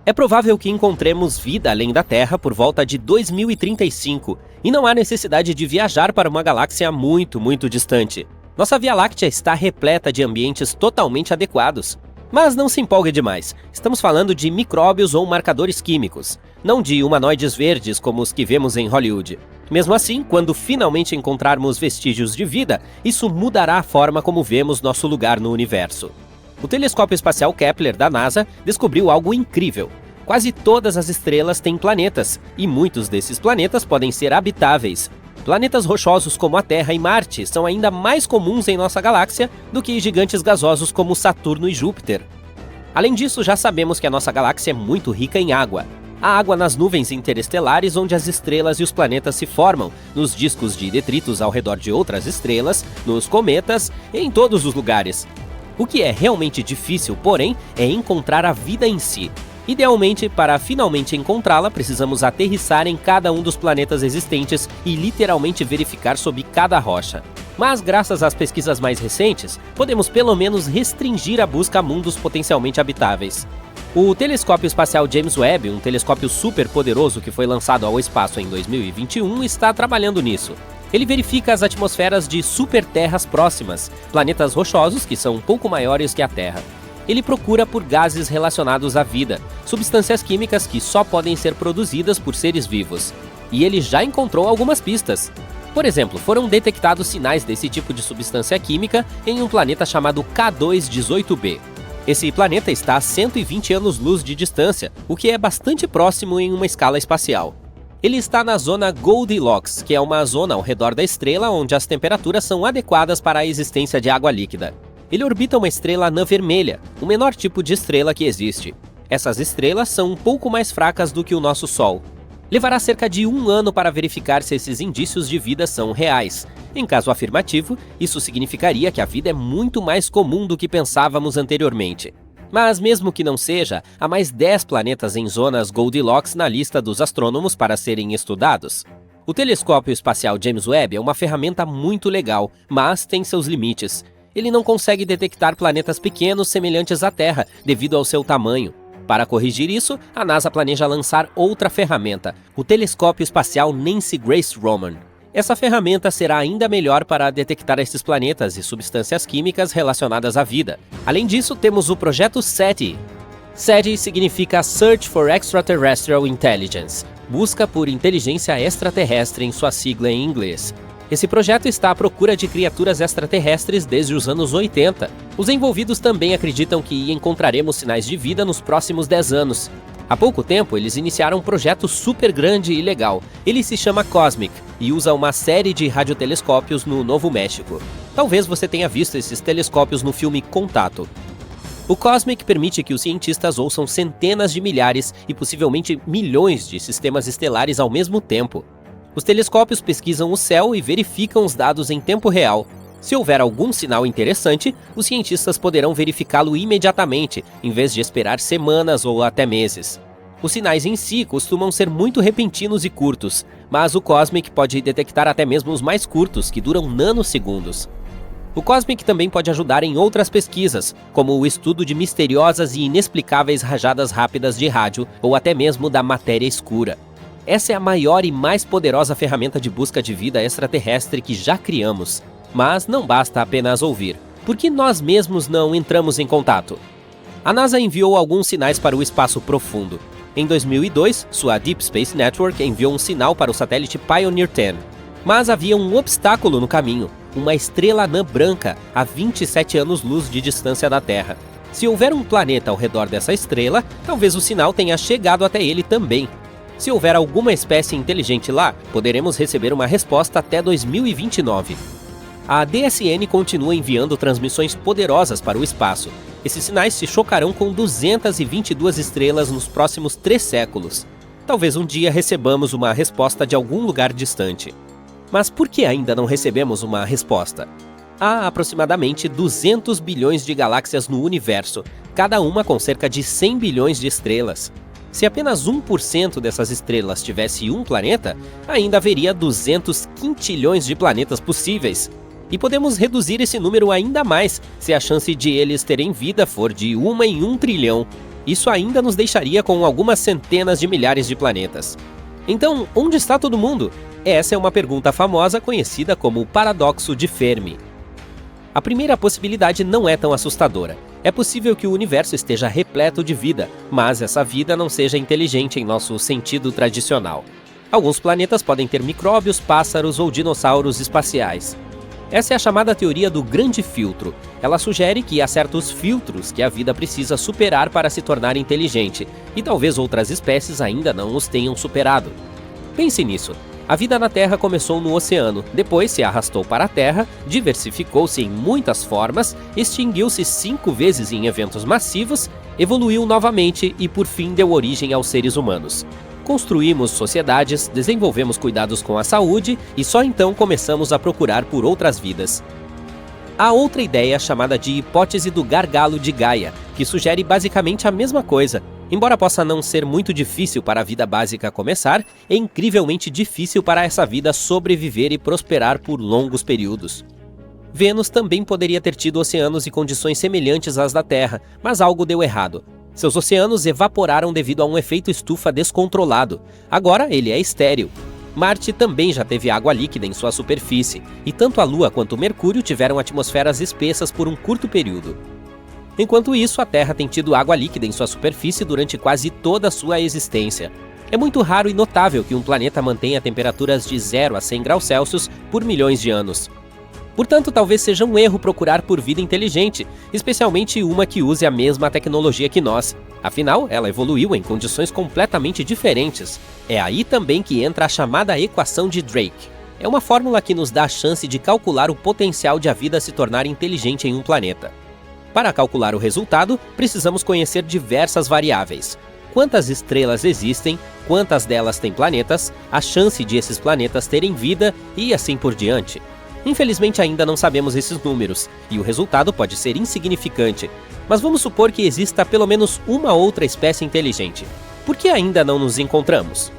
É provável que encontremos vida além da Terra por volta de 2035, e não há necessidade de viajar para uma galáxia muito, muito distante. Nossa Via Láctea está repleta de ambientes totalmente adequados. Mas não se empolgue demais, estamos falando de micróbios ou marcadores químicos, não de humanoides verdes como os que vemos em Hollywood. Mesmo assim, quando finalmente encontrarmos vestígios de vida, isso mudará a forma como vemos nosso lugar no universo. O telescópio espacial Kepler da NASA descobriu algo incrível. Quase todas as estrelas têm planetas, e muitos desses planetas podem ser habitáveis. Planetas rochosos como a Terra e Marte são ainda mais comuns em nossa galáxia do que gigantes gasosos como Saturno e Júpiter. Além disso, já sabemos que a nossa galáxia é muito rica em água. Há água nas nuvens interestelares onde as estrelas e os planetas se formam, nos discos de detritos ao redor de outras estrelas, nos cometas e em todos os lugares. O que é realmente difícil, porém, é encontrar a vida em si. Idealmente, para finalmente encontrá-la, precisamos aterrissar em cada um dos planetas existentes e literalmente verificar sob cada rocha. Mas, graças às pesquisas mais recentes, podemos pelo menos restringir a busca a mundos potencialmente habitáveis. O telescópio espacial James Webb, um telescópio super poderoso que foi lançado ao espaço em 2021, está trabalhando nisso. Ele verifica as atmosferas de superterras próximas, planetas rochosos que são um pouco maiores que a Terra. Ele procura por gases relacionados à vida, substâncias químicas que só podem ser produzidas por seres vivos. E ele já encontrou algumas pistas. Por exemplo, foram detectados sinais desse tipo de substância química em um planeta chamado K2-18b. Esse planeta está a 120 anos-luz de distância, o que é bastante próximo em uma escala espacial. Ele está na zona Goldilocks, que é uma zona ao redor da estrela onde as temperaturas são adequadas para a existência de água líquida. Ele orbita uma estrela anã vermelha, o menor tipo de estrela que existe. Essas estrelas são um pouco mais fracas do que o nosso Sol. Levará cerca de 1 ano para verificar se esses indícios de vida são reais. Em caso afirmativo, isso significaria que a vida é muito mais comum do que pensávamos anteriormente. Mas mesmo que não seja, há mais 10 planetas em zonas Goldilocks na lista dos astrônomos para serem estudados. O telescópio espacial James Webb é uma ferramenta muito legal, mas tem seus limites. Ele não consegue detectar planetas pequenos semelhantes à Terra, devido ao seu tamanho. Para corrigir isso, a NASA planeja lançar outra ferramenta, o telescópio espacial Nancy Grace Roman. Essa ferramenta será ainda melhor para detectar esses planetas e substâncias químicas relacionadas à vida. Além disso, temos o projeto SETI. SETI significa Search for Extraterrestrial Intelligence, busca por inteligência extraterrestre em sua sigla em inglês. Esse projeto está à procura de criaturas extraterrestres desde os anos 80. Os envolvidos também acreditam que encontraremos sinais de vida nos próximos 10 anos. Há pouco tempo, eles iniciaram um projeto super grande e legal. Ele se chama COSMIC e usa uma série de radiotelescópios no Novo México. Talvez você tenha visto esses telescópios no filme Contato. O COSMIC permite que os cientistas ouçam centenas de milhares e possivelmente milhões de sistemas estelares ao mesmo tempo. Os telescópios pesquisam o céu e verificam os dados em tempo real. Se houver algum sinal interessante, os cientistas poderão verificá-lo imediatamente, em vez de esperar semanas ou até meses. Os sinais em si costumam ser muito repentinos e curtos, mas o COSMIC pode detectar até mesmo os mais curtos, que duram nanosegundos. O COSMIC também pode ajudar em outras pesquisas, como o estudo de misteriosas e inexplicáveis rajadas rápidas de rádio ou até mesmo da matéria escura. Essa é a maior e mais poderosa ferramenta de busca de vida extraterrestre que já criamos. Mas não basta apenas ouvir. Por que nós mesmos não entramos em contato? A NASA enviou alguns sinais para o espaço profundo. Em 2002, sua Deep Space Network enviou um sinal para o satélite Pioneer 10. Mas havia um obstáculo no caminho, uma estrela anã branca a 27 anos-luz de distância da Terra. Se houver um planeta ao redor dessa estrela, talvez o sinal tenha chegado até ele também. Se houver alguma espécie inteligente lá, poderemos receber uma resposta até 2029. A DSN continua enviando transmissões poderosas para o espaço. Esses sinais se chocarão com 222 estrelas nos próximos 3 séculos. Talvez um dia recebamos uma resposta de algum lugar distante. Mas por que ainda não recebemos uma resposta? Há aproximadamente 200 bilhões de galáxias no universo, cada uma com cerca de 100 bilhões de estrelas. Se apenas 1% dessas estrelas tivesse um planeta, ainda haveria 200 quintilhões de planetas possíveis. E podemos reduzir esse número ainda mais se a chance de eles terem vida for de 1 em 1 trilhão. Isso ainda nos deixaria com algumas centenas de milhares de planetas. Então, onde está todo mundo? Essa é uma pergunta famosa conhecida como o paradoxo de Fermi. A primeira possibilidade não é tão assustadora. É possível que o universo esteja repleto de vida, mas essa vida não seja inteligente em nosso sentido tradicional. Alguns planetas podem ter micróbios, pássaros ou dinossauros espaciais. Essa é a chamada teoria do grande filtro. Ela sugere que há certos filtros que a vida precisa superar para se tornar inteligente, e talvez outras espécies ainda não os tenham superado. Pense nisso. A vida na Terra começou no oceano, depois se arrastou para a Terra, diversificou-se em muitas formas, extinguiu-se 5 vezes em eventos massivos, evoluiu novamente e por fim deu origem aos seres humanos. Construímos sociedades, desenvolvemos cuidados com a saúde e só então começamos a procurar por outras vidas. Há outra ideia chamada de hipótese do gargalo de Gaia, que sugere basicamente a mesma coisa. Embora possa não ser muito difícil para a vida básica começar, é incrivelmente difícil para essa vida sobreviver e prosperar por longos períodos. Vênus também poderia ter tido oceanos e condições semelhantes às da Terra, mas algo deu errado. Seus oceanos evaporaram devido a um efeito estufa descontrolado. Agora ele é estéril. Marte também já teve água líquida em sua superfície, e tanto a Lua quanto o Mercúrio tiveram atmosferas espessas por um curto período. Enquanto isso, a Terra tem tido água líquida em sua superfície durante quase toda a sua existência. É muito raro e notável que um planeta mantenha temperaturas de 0 a 100 graus Celsius por milhões de anos. Portanto, talvez seja um erro procurar por vida inteligente, especialmente uma que use a mesma tecnologia que nós. Afinal, ela evoluiu em condições completamente diferentes. É aí também que entra a chamada equação de Drake. É uma fórmula que nos dá a chance de calcular o potencial de a vida se tornar inteligente em um planeta. Para calcular o resultado, precisamos conhecer diversas variáveis. Quantas estrelas existem, quantas delas têm planetas, a chance de esses planetas terem vida e assim por diante. Infelizmente ainda não sabemos esses números, e o resultado pode ser insignificante, mas vamos supor que exista pelo menos uma outra espécie inteligente. Por que ainda não nos encontramos?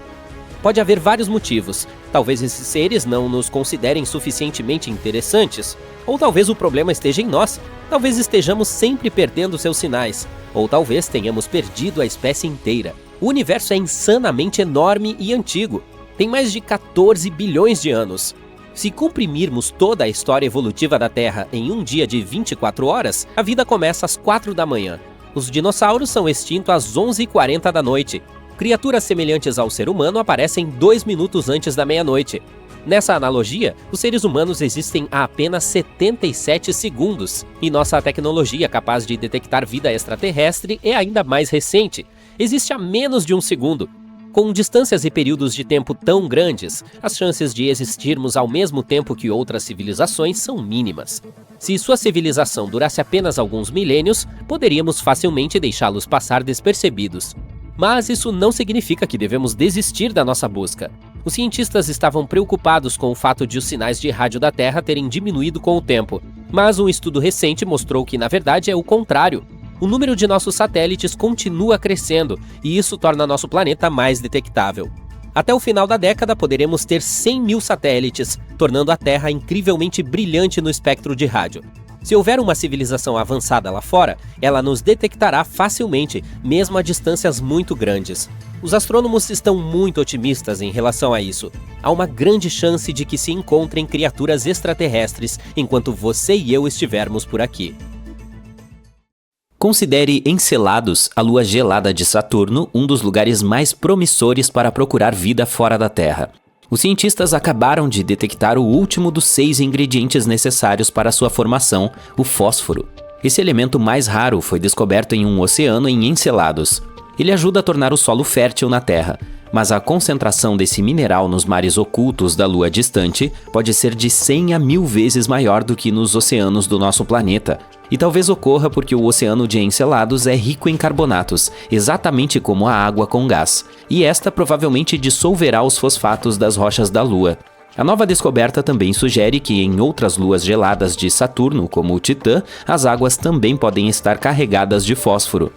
Pode haver vários motivos. Talvez esses seres não nos considerem suficientemente interessantes, ou talvez o problema esteja em nós. Talvez estejamos sempre perdendo seus sinais, ou talvez tenhamos perdido a espécie inteira. O universo é insanamente enorme e antigo. Tem mais de 14 bilhões de anos. Se comprimirmos toda a história evolutiva da Terra em um dia de 24 horas, a vida começa às 4 da manhã. Os dinossauros são extintos às 11h40 da noite. Criaturas semelhantes ao ser humano aparecem 2 minutos antes da meia-noite. Nessa analogia, os seres humanos existem há apenas 77 segundos, e nossa tecnologia capaz de detectar vida extraterrestre é ainda mais recente. Existe há menos de um segundo. Com distâncias e períodos de tempo tão grandes, as chances de existirmos ao mesmo tempo que outras civilizações são mínimas. Se sua civilização durasse apenas alguns milênios, poderíamos facilmente deixá-los passar despercebidos. Mas isso não significa que devemos desistir da nossa busca. Os cientistas estavam preocupados com o fato de os sinais de rádio da Terra terem diminuído com o tempo, mas um estudo recente mostrou que, na verdade, é o contrário. O número de nossos satélites continua crescendo, e isso torna nosso planeta mais detectável. Até o final da década, poderemos ter 100 mil satélites, tornando a Terra incrivelmente brilhante no espectro de rádio. Se houver uma civilização avançada lá fora, ela nos detectará facilmente, mesmo a distâncias muito grandes. Os astrônomos estão muito otimistas em relação a isso. Há uma grande chance de que se encontrem criaturas extraterrestres enquanto você e eu estivermos por aqui. Considere Encelados, a lua gelada de Saturno, um dos lugares mais promissores para procurar vida fora da Terra. Os cientistas acabaram de detectar o último dos 6 ingredientes necessários para sua formação, o fósforo. Esse elemento mais raro foi descoberto em um oceano em Encelados. Ele ajuda a tornar o solo fértil na Terra, mas a concentração desse mineral nos mares ocultos da Lua distante pode ser de 100 a 1000 vezes maior do que nos oceanos do nosso planeta. E talvez ocorra porque o oceano de Encelados é rico em carbonatos, exatamente como a água com gás, e esta provavelmente dissolverá os fosfatos das rochas da Lua. A nova descoberta também sugere que em outras luas geladas de Saturno, como o Titã, as águas também podem estar carregadas de fósforo.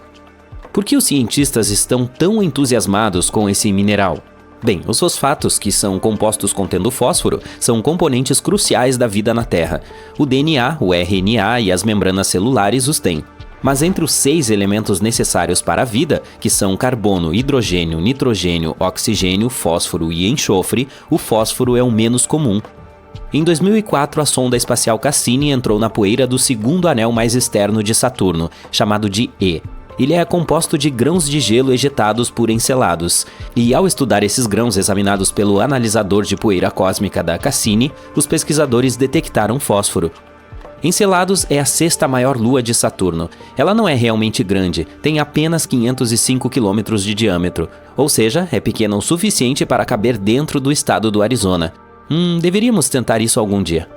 Por que os cientistas estão tão entusiasmados com esse mineral? Bem, os fosfatos, que são compostos contendo fósforo, são componentes cruciais da vida na Terra. O DNA, o RNA e as membranas celulares os têm. Mas entre os 6 elementos necessários para a vida, que são carbono, hidrogênio, nitrogênio, oxigênio, fósforo e enxofre, o fósforo é o menos comum. Em 2004, a sonda espacial Cassini entrou na poeira do segundo anel mais externo de Saturno, chamado de E. Ele é composto de grãos de gelo ejetados por Encelados, e ao estudar esses grãos examinados pelo analisador de poeira cósmica da Cassini, os pesquisadores detectaram fósforo. Encelados é a 6ª maior lua de Saturno. Ela não é realmente grande, tem apenas 505 km de diâmetro, ou seja, é pequena o suficiente para caber dentro do estado do Arizona. Deveríamos tentar isso algum dia.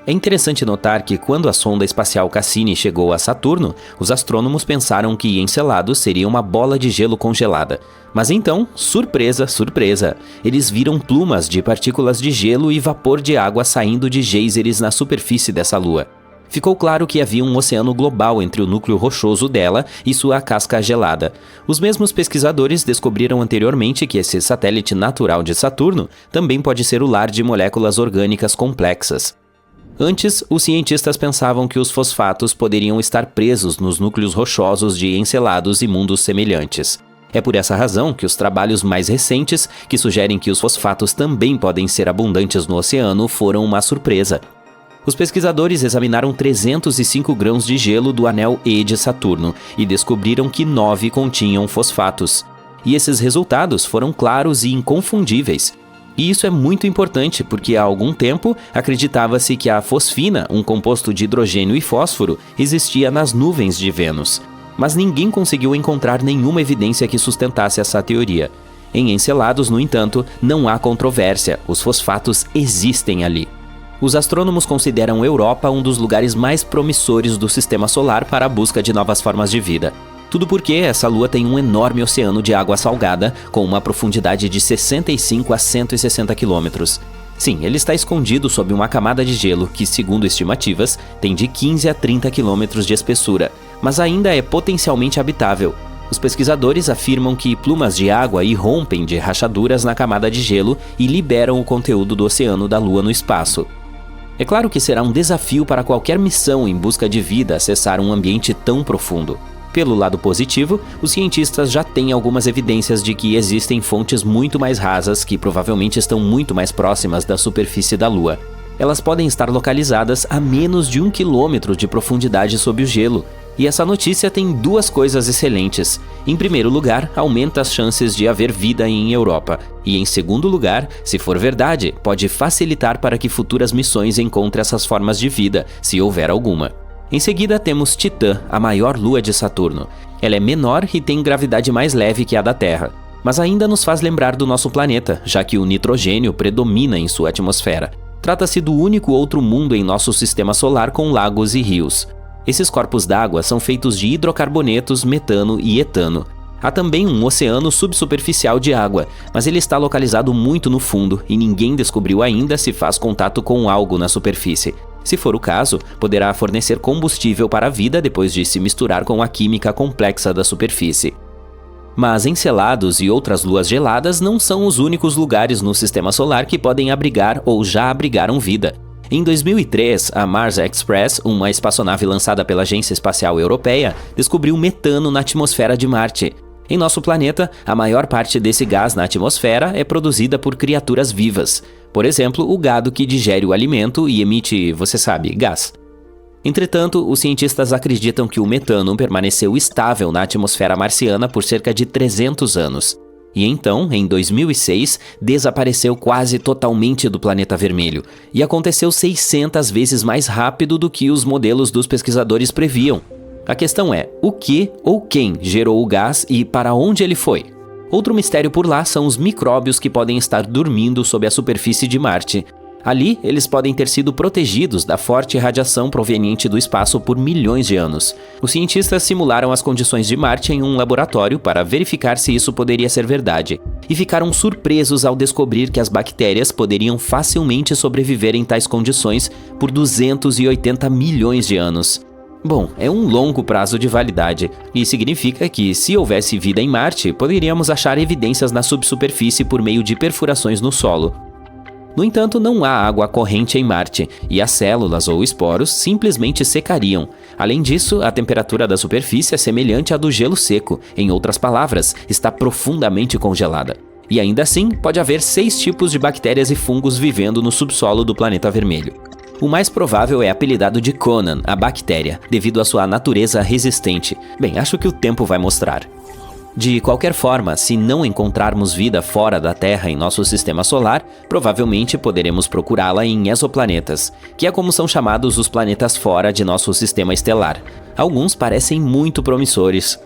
É interessante notar que quando a sonda espacial Cassini chegou a Saturno, os astrônomos pensaram que Encelados seria uma bola de gelo congelada. Mas então, surpresa, surpresa, eles viram plumas de partículas de gelo e vapor de água saindo de geysers na superfície dessa lua. Ficou claro que havia um oceano global entre o núcleo rochoso dela e sua casca gelada. Os mesmos pesquisadores descobriram anteriormente que esse satélite natural de Saturno também pode ser o lar de moléculas orgânicas complexas. Antes, os cientistas pensavam que os fosfatos poderiam estar presos nos núcleos rochosos de Encelados e mundos semelhantes. É por essa razão que os trabalhos mais recentes, que sugerem que os fosfatos também podem ser abundantes no oceano, foram uma surpresa. Os pesquisadores examinaram 305 grãos de gelo do anel E de Saturno e descobriram que 9 continham fosfatos. E esses resultados foram claros e inconfundíveis. E isso é muito importante porque há algum tempo acreditava-se que a fosfina, um composto de hidrogênio e fósforo, existia nas nuvens de Vênus. Mas ninguém conseguiu encontrar nenhuma evidência que sustentasse essa teoria. Em Encelados, no entanto, não há controvérsia, os fosfatos existem ali. Os astrônomos consideram Europa um dos lugares mais promissores do Sistema Solar para a busca de novas formas de vida. Tudo porque essa lua tem um enorme oceano de água salgada, com uma profundidade de 65 a 160 quilômetros. Sim, ele está escondido sob uma camada de gelo que, segundo estimativas, tem de 15 a 30 quilômetros de espessura, mas ainda é potencialmente habitável. Os pesquisadores afirmam que plumas de água irrompem de rachaduras na camada de gelo e liberam o conteúdo do oceano da Lua no espaço. É claro que será um desafio para qualquer missão em busca de vida acessar um ambiente tão profundo. Pelo lado positivo, os cientistas já têm algumas evidências de que existem fontes muito mais rasas que provavelmente estão muito mais próximas da superfície da Lua. Elas podem estar localizadas a menos de 1 quilômetro de profundidade sob o gelo. E essa notícia tem 2 coisas excelentes. Em primeiro lugar, aumenta as chances de haver vida em Europa. E em segundo lugar, se for verdade, pode facilitar para que futuras missões encontrem essas formas de vida, se houver alguma. Em seguida, temos Titã, a maior lua de Saturno. Ela é menor e tem gravidade mais leve que a da Terra, mas ainda nos faz lembrar do nosso planeta, já que o nitrogênio predomina em sua atmosfera. Trata-se do único outro mundo em nosso sistema solar com lagos e rios. Esses corpos d'água são feitos de hidrocarbonetos, metano e etano. Há também um oceano subsuperficial de água, mas ele está localizado muito no fundo e ninguém descobriu ainda se faz contato com algo na superfície. Se for o caso, poderá fornecer combustível para a vida depois de se misturar com a química complexa da superfície. Mas Encelados e outras luas geladas não são os únicos lugares no sistema solar que podem abrigar ou já abrigaram vida. Em 2003, a Mars Express, uma espaçonave lançada pela Agência Espacial Europeia, descobriu metano na atmosfera de Marte. Em nosso planeta, a maior parte desse gás na atmosfera é produzida por criaturas vivas. Por exemplo, o gado que digere o alimento e emite, você sabe, gás. Entretanto, os cientistas acreditam que o metano permaneceu estável na atmosfera marciana por cerca de 300 anos. E então, em 2006, desapareceu quase totalmente do planeta vermelho. E aconteceu 600 vezes mais rápido do que os modelos dos pesquisadores previam. A questão é, o que ou quem gerou o gás e para onde ele foi? Outro mistério por lá são os micróbios que podem estar dormindo sob a superfície de Marte. Ali, eles podem ter sido protegidos da forte radiação proveniente do espaço por milhões de anos. Os cientistas simularam as condições de Marte em um laboratório para verificar se isso poderia ser verdade, e ficaram surpresos ao descobrir que as bactérias poderiam facilmente sobreviver em tais condições por 280 milhões de anos. Bom, é um longo prazo de validade, e significa que, se houvesse vida em Marte, poderíamos achar evidências na subsuperfície por meio de perfurações no solo. No entanto, não há água corrente em Marte, e as células ou esporos simplesmente secariam. Além disso, a temperatura da superfície é semelhante à do gelo seco, em outras palavras, está profundamente congelada. E ainda assim, pode haver 6 tipos de bactérias e fungos vivendo no subsolo do planeta vermelho. O mais provável é apelidado de Conan, a bactéria, devido à sua natureza resistente. Bem, acho que o tempo vai mostrar. De qualquer forma, se não encontrarmos vida fora da Terra em nosso sistema solar, provavelmente poderemos procurá-la em exoplanetas, que é como são chamados os planetas fora de nosso sistema estelar. Alguns parecem muito promissores.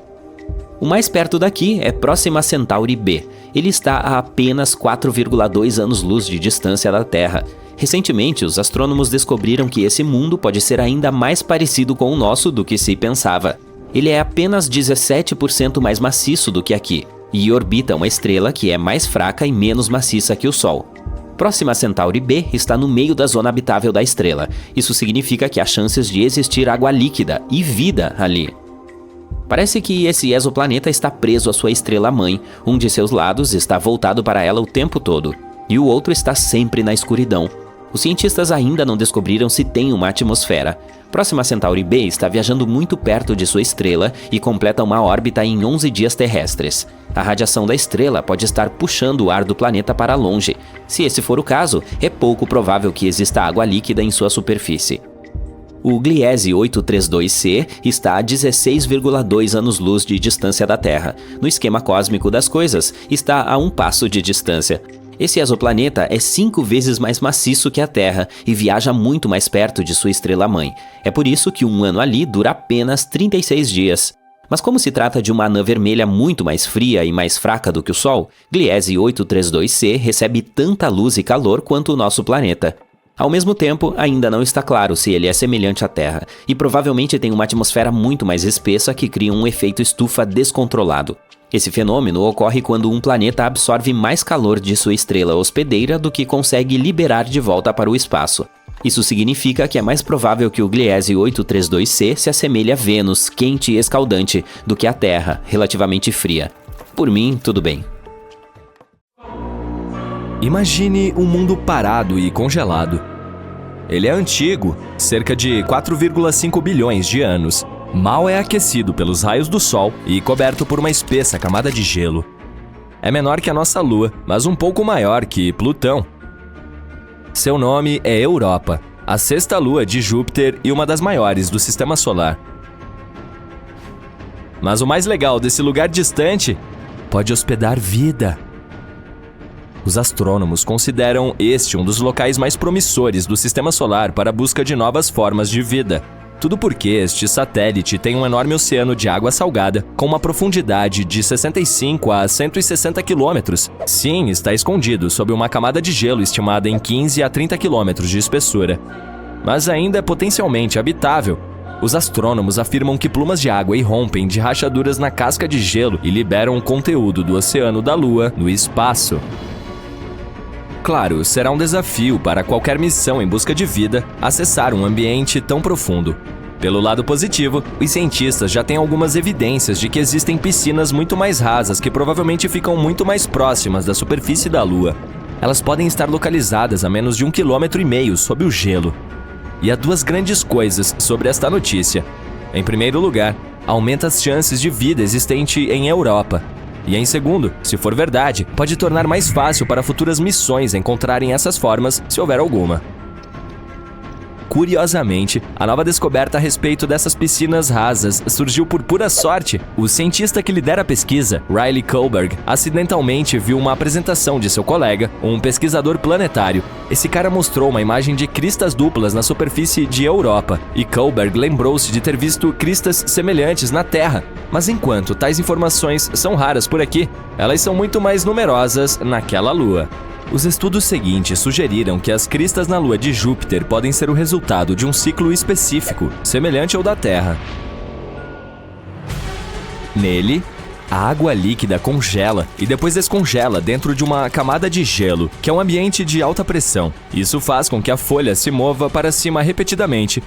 O mais perto daqui é Próxima Centauri b. Ele está a apenas 4,2 anos-luz de distância da Terra. Recentemente, os astrônomos descobriram que esse mundo pode ser ainda mais parecido com o nosso do que se pensava. Ele é apenas 17% mais maciço do que aqui, e orbita uma estrela que é mais fraca e menos maciça que o Sol. Próxima Centauri b está no meio da zona habitável da estrela. Isso significa que há chances de existir água líquida e vida ali. Parece que esse exoplaneta está preso à sua estrela-mãe. Um de seus lados está voltado para ela o tempo todo, e o outro está sempre na escuridão. Os cientistas ainda não descobriram se tem uma atmosfera. Próxima Centauri b está viajando muito perto de sua estrela e completa uma órbita em 11 dias terrestres. A radiação da estrela pode estar puxando o ar do planeta para longe. Se esse for o caso, é pouco provável que exista água líquida em sua superfície. O Gliese 832c está a 16,2 anos-luz de distância da Terra. No esquema cósmico das coisas, está a um passo de distância. Esse exoplaneta é 5 vezes mais maciço que a Terra e viaja muito mais perto de sua estrela-mãe. É por isso que um ano ali dura apenas 36 dias. Mas como se trata de uma anã vermelha muito mais fria e mais fraca do que o Sol, Gliese 832c recebe tanta luz e calor quanto o nosso planeta. Ao mesmo tempo, ainda não está claro se ele é semelhante à Terra, e provavelmente tem uma atmosfera muito mais espessa que cria um efeito estufa descontrolado. Esse fenômeno ocorre quando um planeta absorve mais calor de sua estrela hospedeira do que consegue liberar de volta para o espaço. Isso significa que é mais provável que o Gliese 832c se assemelhe a Vênus, quente e escaldante, do que a Terra, relativamente fria. Por mim, tudo bem. Imagine um mundo parado e congelado. Ele é antigo, cerca de 4,5 bilhões de anos. Mal é aquecido pelos raios do Sol e coberto por uma espessa camada de gelo. É menor que a nossa Lua, mas um pouco maior que Plutão. Seu nome é Europa, a 6ª lua de Júpiter e uma das maiores do Sistema Solar. Mas o mais legal desse lugar distante pode hospedar vida. Os astrônomos consideram este um dos locais mais promissores do Sistema Solar para a busca de novas formas de vida. Tudo porque este satélite tem um enorme oceano de água salgada com uma profundidade de 65 a 160 quilômetros. Sim, está escondido sob uma camada de gelo estimada em 15 a 30 quilômetros de espessura. Mas ainda é potencialmente habitável. Os astrônomos afirmam que plumas de água irrompem de rachaduras na casca de gelo e liberam o conteúdo do oceano da Lua no espaço. Claro, será um desafio para qualquer missão em busca de vida acessar um ambiente tão profundo. Pelo lado positivo, os cientistas já têm algumas evidências de que existem piscinas muito mais rasas que provavelmente ficam muito mais próximas da superfície da Lua. Elas podem estar localizadas a menos de 1,5 km sob o gelo. E há 2 grandes coisas sobre esta notícia. Em primeiro lugar, aumenta as chances de vida existente em Europa. E em segundo, se for verdade, pode tornar mais fácil para futuras missões encontrarem essas formas, se houver alguma. Curiosamente, a nova descoberta a respeito dessas piscinas rasas surgiu por pura sorte. O cientista que lidera a pesquisa, Riley Kohlberg, acidentalmente viu uma apresentação de seu colega, um pesquisador planetário. Esse cara mostrou uma imagem de cristas duplas na superfície de Europa, e Kohlberg lembrou-se de ter visto cristas semelhantes na Terra. Mas enquanto tais informações são raras por aqui, elas são muito mais numerosas naquela lua. Os estudos seguintes sugeriram que as cristas na lua de Júpiter podem ser o resultado de um ciclo específico, semelhante ao da Terra. Nele, a água líquida congela e depois descongela dentro de uma camada de gelo, que é um ambiente de alta pressão. Isso faz com que a folha se mova para cima repetidamente,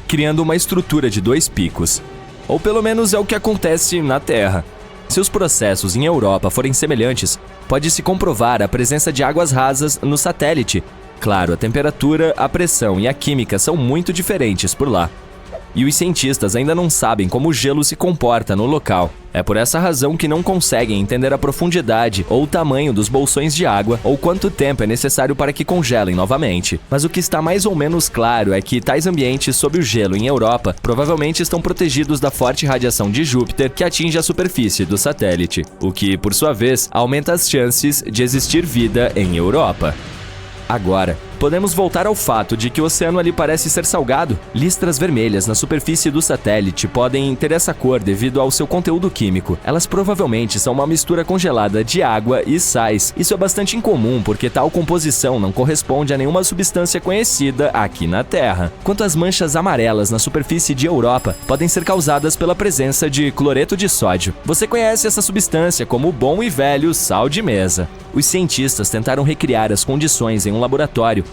criando uma estrutura de 2 picos. Ou pelo menos é o que acontece na Terra. Se os processos em Europa forem semelhantes, pode-se comprovar a presença de águas rasas no satélite. Claro, a temperatura, a pressão e a química são muito diferentes por lá. e os cientistas ainda não sabem como o gelo se comporta no local. É por essa razão que não conseguem entender a profundidade ou o tamanho dos bolsões de água ou quanto tempo é necessário para que congelem novamente. Mas o que está mais ou menos claro é que tais ambientes sob o gelo em Europa provavelmente estão protegidos da forte radiação de Júpiter que atinge a superfície do satélite, o que, por sua vez, aumenta as chances de existir vida em Europa. Agora, podemos voltar ao fato de que o oceano ali parece ser salgado. Listras vermelhas na superfície do satélite podem ter essa cor devido ao seu conteúdo químico. Elas provavelmente são uma mistura congelada de água e sais. Isso é bastante incomum porque tal composição não corresponde a nenhuma substância conhecida aqui na Terra. Quanto às manchas amarelas na superfície de Europa, podem ser causadas pela presença de cloreto de sódio. Você conhece essa substância como o bom e velho sal de mesa. Os cientistas tentaram recriar as condições em um laboratório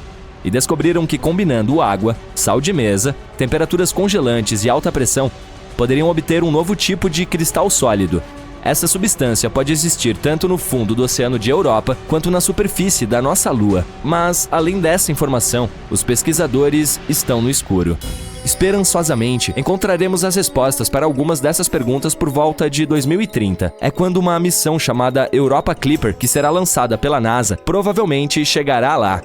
e descobriram que combinando água, sal de mesa, temperaturas congelantes e alta pressão, poderiam obter um novo tipo de cristal sólido. Essa substância pode existir tanto no fundo do oceano de Europa quanto na superfície da nossa Lua. Mas, além dessa informação, os pesquisadores estão no escuro. Esperançosamente, encontraremos as respostas para algumas dessas perguntas por volta de 2030. É quando uma missão chamada Europa Clipper, que será lançada pela NASA, provavelmente chegará lá.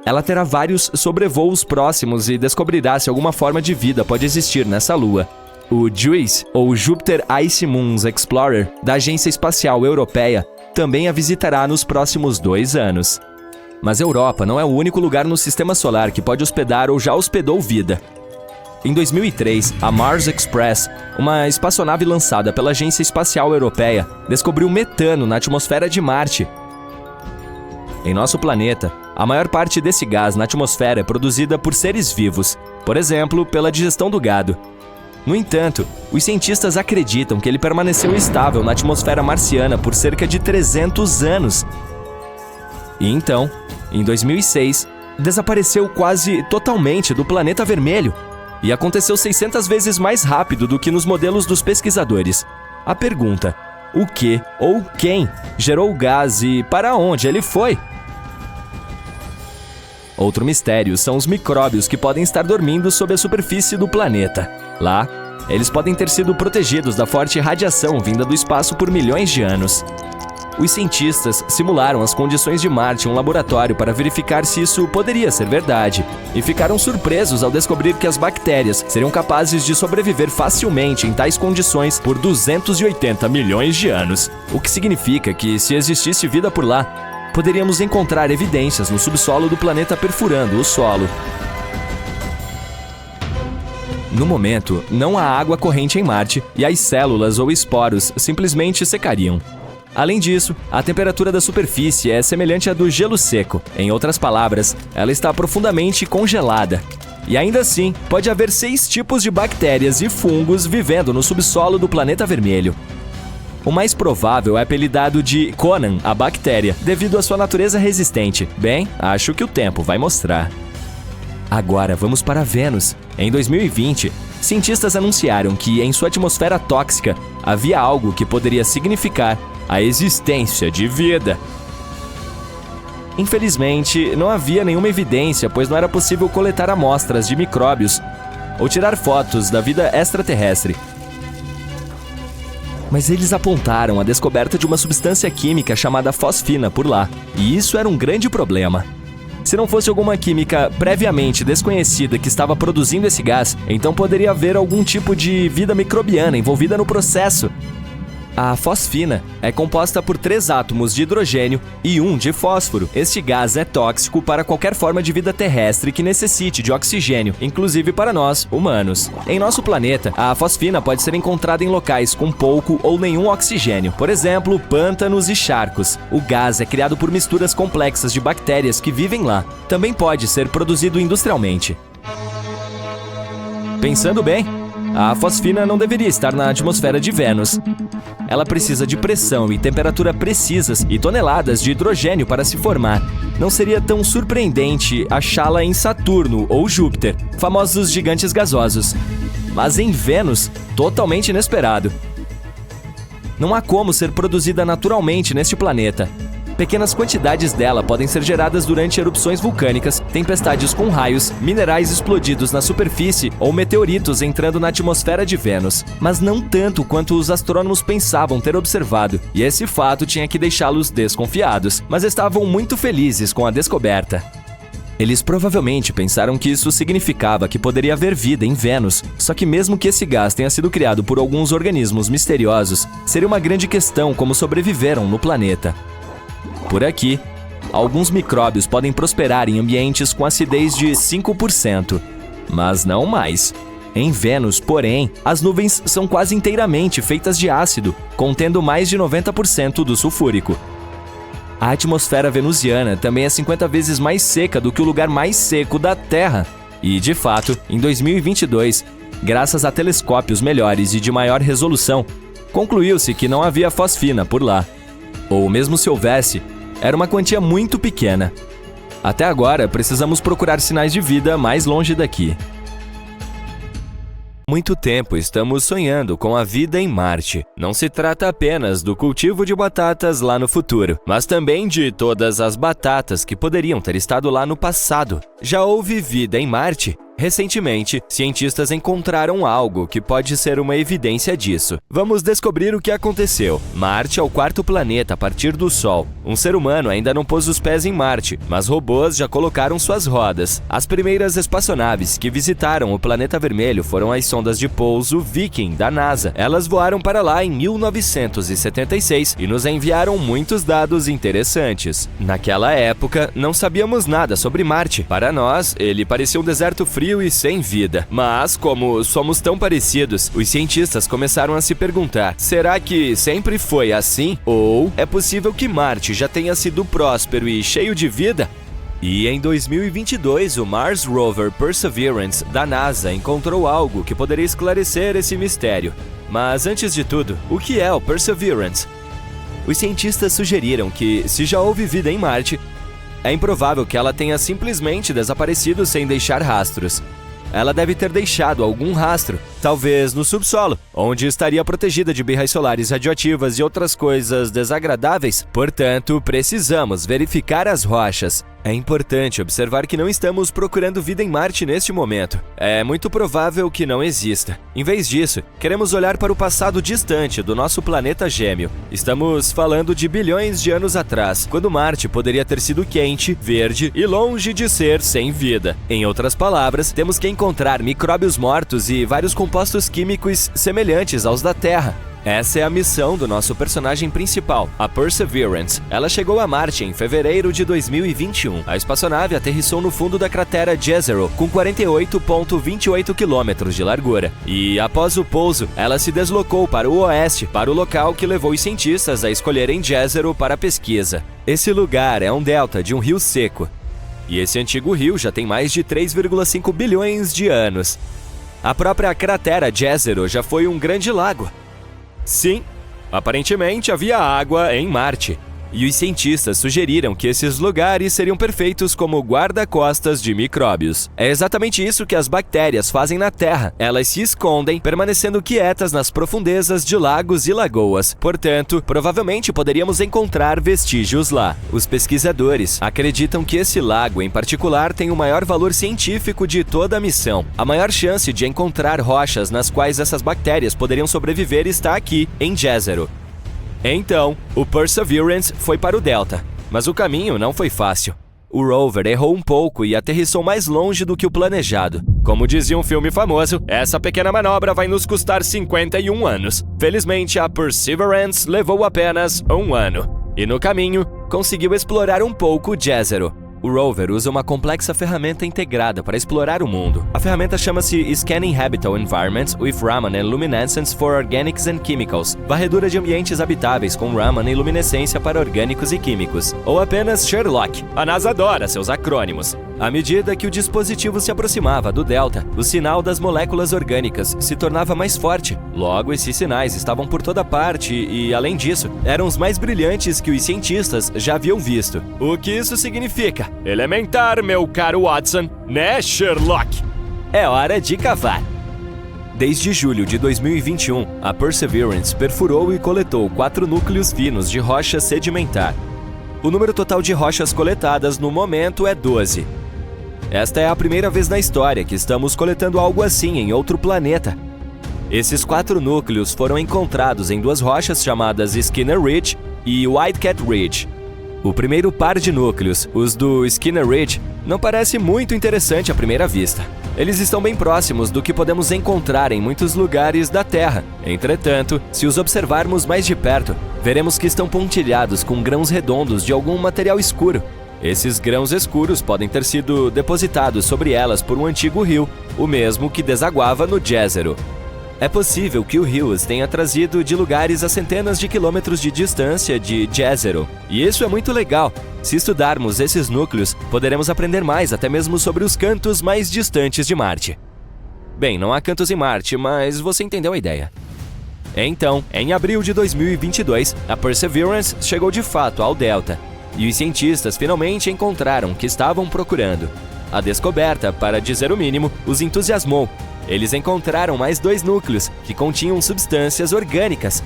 Ela terá vários sobrevoos próximos e descobrirá se alguma forma de vida pode existir nessa lua. O JUICE, ou Jupiter Ice Moons Explorer, da Agência Espacial Europeia, também a visitará nos próximos 2 anos. Mas a Europa não é o único lugar no Sistema Solar que pode hospedar ou já hospedou vida. Em 2003, a Mars Express, uma espaçonave lançada pela Agência Espacial Europeia, descobriu metano na atmosfera de Marte. Em nosso planeta, a maior parte desse gás na atmosfera é produzida por seres vivos, por exemplo, pela digestão do gado. No entanto, os cientistas acreditam que ele permaneceu estável na atmosfera marciana por cerca de 300 anos. E então, em 2006, desapareceu quase totalmente do planeta vermelho. E aconteceu 600 vezes mais rápido do que nos modelos dos pesquisadores. A pergunta: o que ou quem gerou o gás e para onde ele foi? Outro mistério são os micróbios que podem estar dormindo sob a superfície do planeta. Lá, eles podem ter sido protegidos da forte radiação vinda do espaço por milhões de anos. Os cientistas simularam as condições de Marte em um laboratório para verificar se isso poderia ser verdade, e ficaram surpresos ao descobrir que as bactérias seriam capazes de sobreviver facilmente em tais condições por 280 milhões de anos, o que significa que, se existisse vida por lá, poderíamos encontrar evidências no subsolo do planeta perfurando o solo. No momento, não há água corrente em Marte e as células ou esporos simplesmente secariam. Além disso, a temperatura da superfície é semelhante à do gelo seco. Em outras palavras, ela está profundamente congelada. E ainda assim, pode haver 6 tipos de bactérias e fungos vivendo no subsolo do planeta vermelho. O mais provável é apelidado de Conan, a bactéria, devido à sua natureza resistente. Bem, acho que o tempo vai mostrar. Agora vamos para Vênus. Em 2020, cientistas anunciaram que em sua atmosfera tóxica havia algo que poderia significar a existência de vida. Infelizmente, não havia nenhuma evidência, pois não era possível coletar amostras de micróbios ou tirar fotos da vida extraterrestre. Mas eles apontaram a descoberta de uma substância química chamada fosfina por lá, e isso era um grande problema. Se não fosse alguma química previamente desconhecida que estava produzindo esse gás, então poderia haver algum tipo de vida microbiana envolvida no processo. A fosfina é composta por 3 átomos de hidrogênio e 1 de fósforo. Este gás é tóxico para qualquer forma de vida terrestre que necessite de oxigênio, inclusive para nós, humanos. Em nosso planeta, a fosfina pode ser encontrada em locais com pouco ou nenhum oxigênio, por exemplo, pântanos e charcos. O gás é criado por misturas complexas de bactérias que vivem lá. Também pode ser produzido industrialmente. Pensando bem, a fosfina não deveria estar na atmosfera de Vênus. Ela precisa de pressão e temperatura precisas e toneladas de hidrogênio para se formar. Não seria tão surpreendente achá-la em Saturno ou Júpiter, famosos gigantes gasosos. Mas em Vênus, totalmente inesperado. Não há como ser produzida naturalmente neste planeta. Pequenas quantidades dela podem ser geradas durante erupções vulcânicas, tempestades com raios, minerais explodidos na superfície ou meteoritos entrando na atmosfera de Vênus, mas não tanto quanto os astrônomos pensavam ter observado, e esse fato tinha que deixá-los desconfiados, mas estavam muito felizes com a descoberta. Eles provavelmente pensaram que isso significava que poderia haver vida em Vênus, só que mesmo que esse gás tenha sido criado por alguns organismos misteriosos, seria uma grande questão como sobreviveram no planeta. Por aqui, alguns micróbios podem prosperar em ambientes com acidez de 5%, mas não mais. Em Vênus, porém, as nuvens são quase inteiramente feitas de ácido, contendo mais de 90% do sulfúrico. A atmosfera venusiana também é 50 vezes mais seca do que o lugar mais seco da Terra. E, de fato, em 2022, graças a telescópios melhores e de maior resolução, concluiu-se que não havia fosfina por lá. Ou mesmo se houvesse, era uma quantia muito pequena. Até agora, precisamos procurar sinais de vida mais longe daqui. Muito tempo estamos sonhando com a vida em Marte. Não se trata apenas do cultivo de batatas lá no futuro, mas também de todas as batatas que poderiam ter estado lá no passado. Já houve vida em Marte? Recentemente, cientistas encontraram algo que pode ser uma evidência disso. Vamos descobrir o que aconteceu. Marte é o quarto planeta a partir do Sol. Um ser humano ainda não pôs os pés em Marte, mas robôs já colocaram suas rodas. As primeiras espaçonaves que visitaram o planeta vermelho foram as sondas de pouso Viking, da NASA. Elas voaram para lá em 1976 e nos enviaram muitos dados interessantes. Naquela época, não sabíamos nada sobre Marte. Para nós, ele parecia um deserto frio e sem vida. Mas, como somos tão parecidos, os cientistas começaram a se perguntar: será que sempre foi assim? Ou é possível que Marte já tenha sido próspero e cheio de vida? E em 2022, o Mars Rover Perseverance da NASA encontrou algo que poderia esclarecer esse mistério. Mas antes de tudo, o que é o Perseverance? Os cientistas sugeriram que, se já houve vida em Marte, é improvável que ela tenha simplesmente desaparecido sem deixar rastros. Ela deve ter deixado algum rastro, talvez no subsolo, onde estaria protegida de birras solares radioativas e outras coisas desagradáveis. Portanto, precisamos verificar as rochas. É importante observar que não estamos procurando vida em Marte neste momento. É muito provável que não exista. Em vez disso, queremos olhar para o passado distante do nosso planeta gêmeo. Estamos falando de bilhões de anos atrás, quando Marte poderia ter sido quente, verde e longe de ser sem vida. Em outras palavras, temos que encontrar micróbios mortos e vários compostos químicos semelhantes aos da Terra. Essa é a missão do nosso personagem principal, a Perseverance. Ela chegou a Marte em fevereiro de 2021. A espaçonave aterrissou no fundo da cratera Jezero, com 48,28 km de largura. E, após o pouso, ela se deslocou para o oeste, para o local que levou os cientistas a escolherem Jezero para a pesquisa. Esse lugar é um delta de um rio seco. E esse antigo rio já tem mais de 3,5 bilhões de anos. A própria cratera Jezero já foi um grande lago. Sim, aparentemente havia água em Marte. E os cientistas sugeriram que esses lugares seriam perfeitos como guarda-costas de micróbios. É exatamente isso que as bactérias fazem na Terra. Elas se escondem, permanecendo quietas nas profundezas de lagos e lagoas. Portanto, provavelmente poderíamos encontrar vestígios lá. Os pesquisadores acreditam que esse lago, em particular, tem o maior valor científico de toda a missão. A maior chance de encontrar rochas nas quais essas bactérias poderiam sobreviver está aqui, em Jezero. Então, o Perseverance foi para o Delta, mas o caminho não foi fácil. O rover errou um pouco e aterrissou mais longe do que o planejado. Como dizia um filme famoso, essa pequena manobra vai nos custar 51 anos. Felizmente, a Perseverance levou apenas 1 ano. E no caminho, conseguiu explorar um pouco Jezero. O rover usa uma complexa ferramenta integrada para explorar o mundo. A ferramenta chama-se Scanning Habitable Environments with Raman and Luminescence for Organics and Chemicals, varredura de ambientes habitáveis com Raman e luminescência para orgânicos e químicos, ou apenas Sherlock. A NASA adora seus acrônimos. À medida que o dispositivo se aproximava do delta, o sinal das moléculas orgânicas se tornava mais forte. Logo, esses sinais estavam por toda parte e, além disso, eram os mais brilhantes que os cientistas já haviam visto. O que isso significa? Elementar, meu caro Watson, né, Sherlock? É hora de cavar. Desde julho de 2021, a Perseverance perfurou e coletou 4 núcleos finos de rocha sedimentar. O número total de rochas coletadas no momento é 12. Esta é a primeira vez na história que estamos coletando algo assim em outro planeta. Esses 4 núcleos foram encontrados em 2 rochas chamadas Skinner Ridge e Whitecat Ridge. O primeiro par de núcleos, os do Skinner Ridge, não parece muito interessante à primeira vista. Eles estão bem próximos do que podemos encontrar em muitos lugares da Terra. Entretanto, se os observarmos mais de perto, veremos que estão pontilhados com grãos redondos de algum material escuro. Esses grãos escuros podem ter sido depositados sobre elas por um antigo rio, o mesmo que desaguava no Jezero. É possível que o rio os tenha trazido de lugares a centenas de quilômetros de distância de Jezero. E isso é muito legal. Se estudarmos esses núcleos, poderemos aprender mais até mesmo sobre os cantos mais distantes de Marte. Bem, não há cantos em Marte, mas você entendeu a ideia. Então, em abril de 2022, a Perseverance chegou de fato ao Delta, e os cientistas finalmente encontraram o que estavam procurando. A descoberta, para dizer o mínimo, os entusiasmou. Eles encontraram mais 2 núcleos, que continham substâncias orgânicas.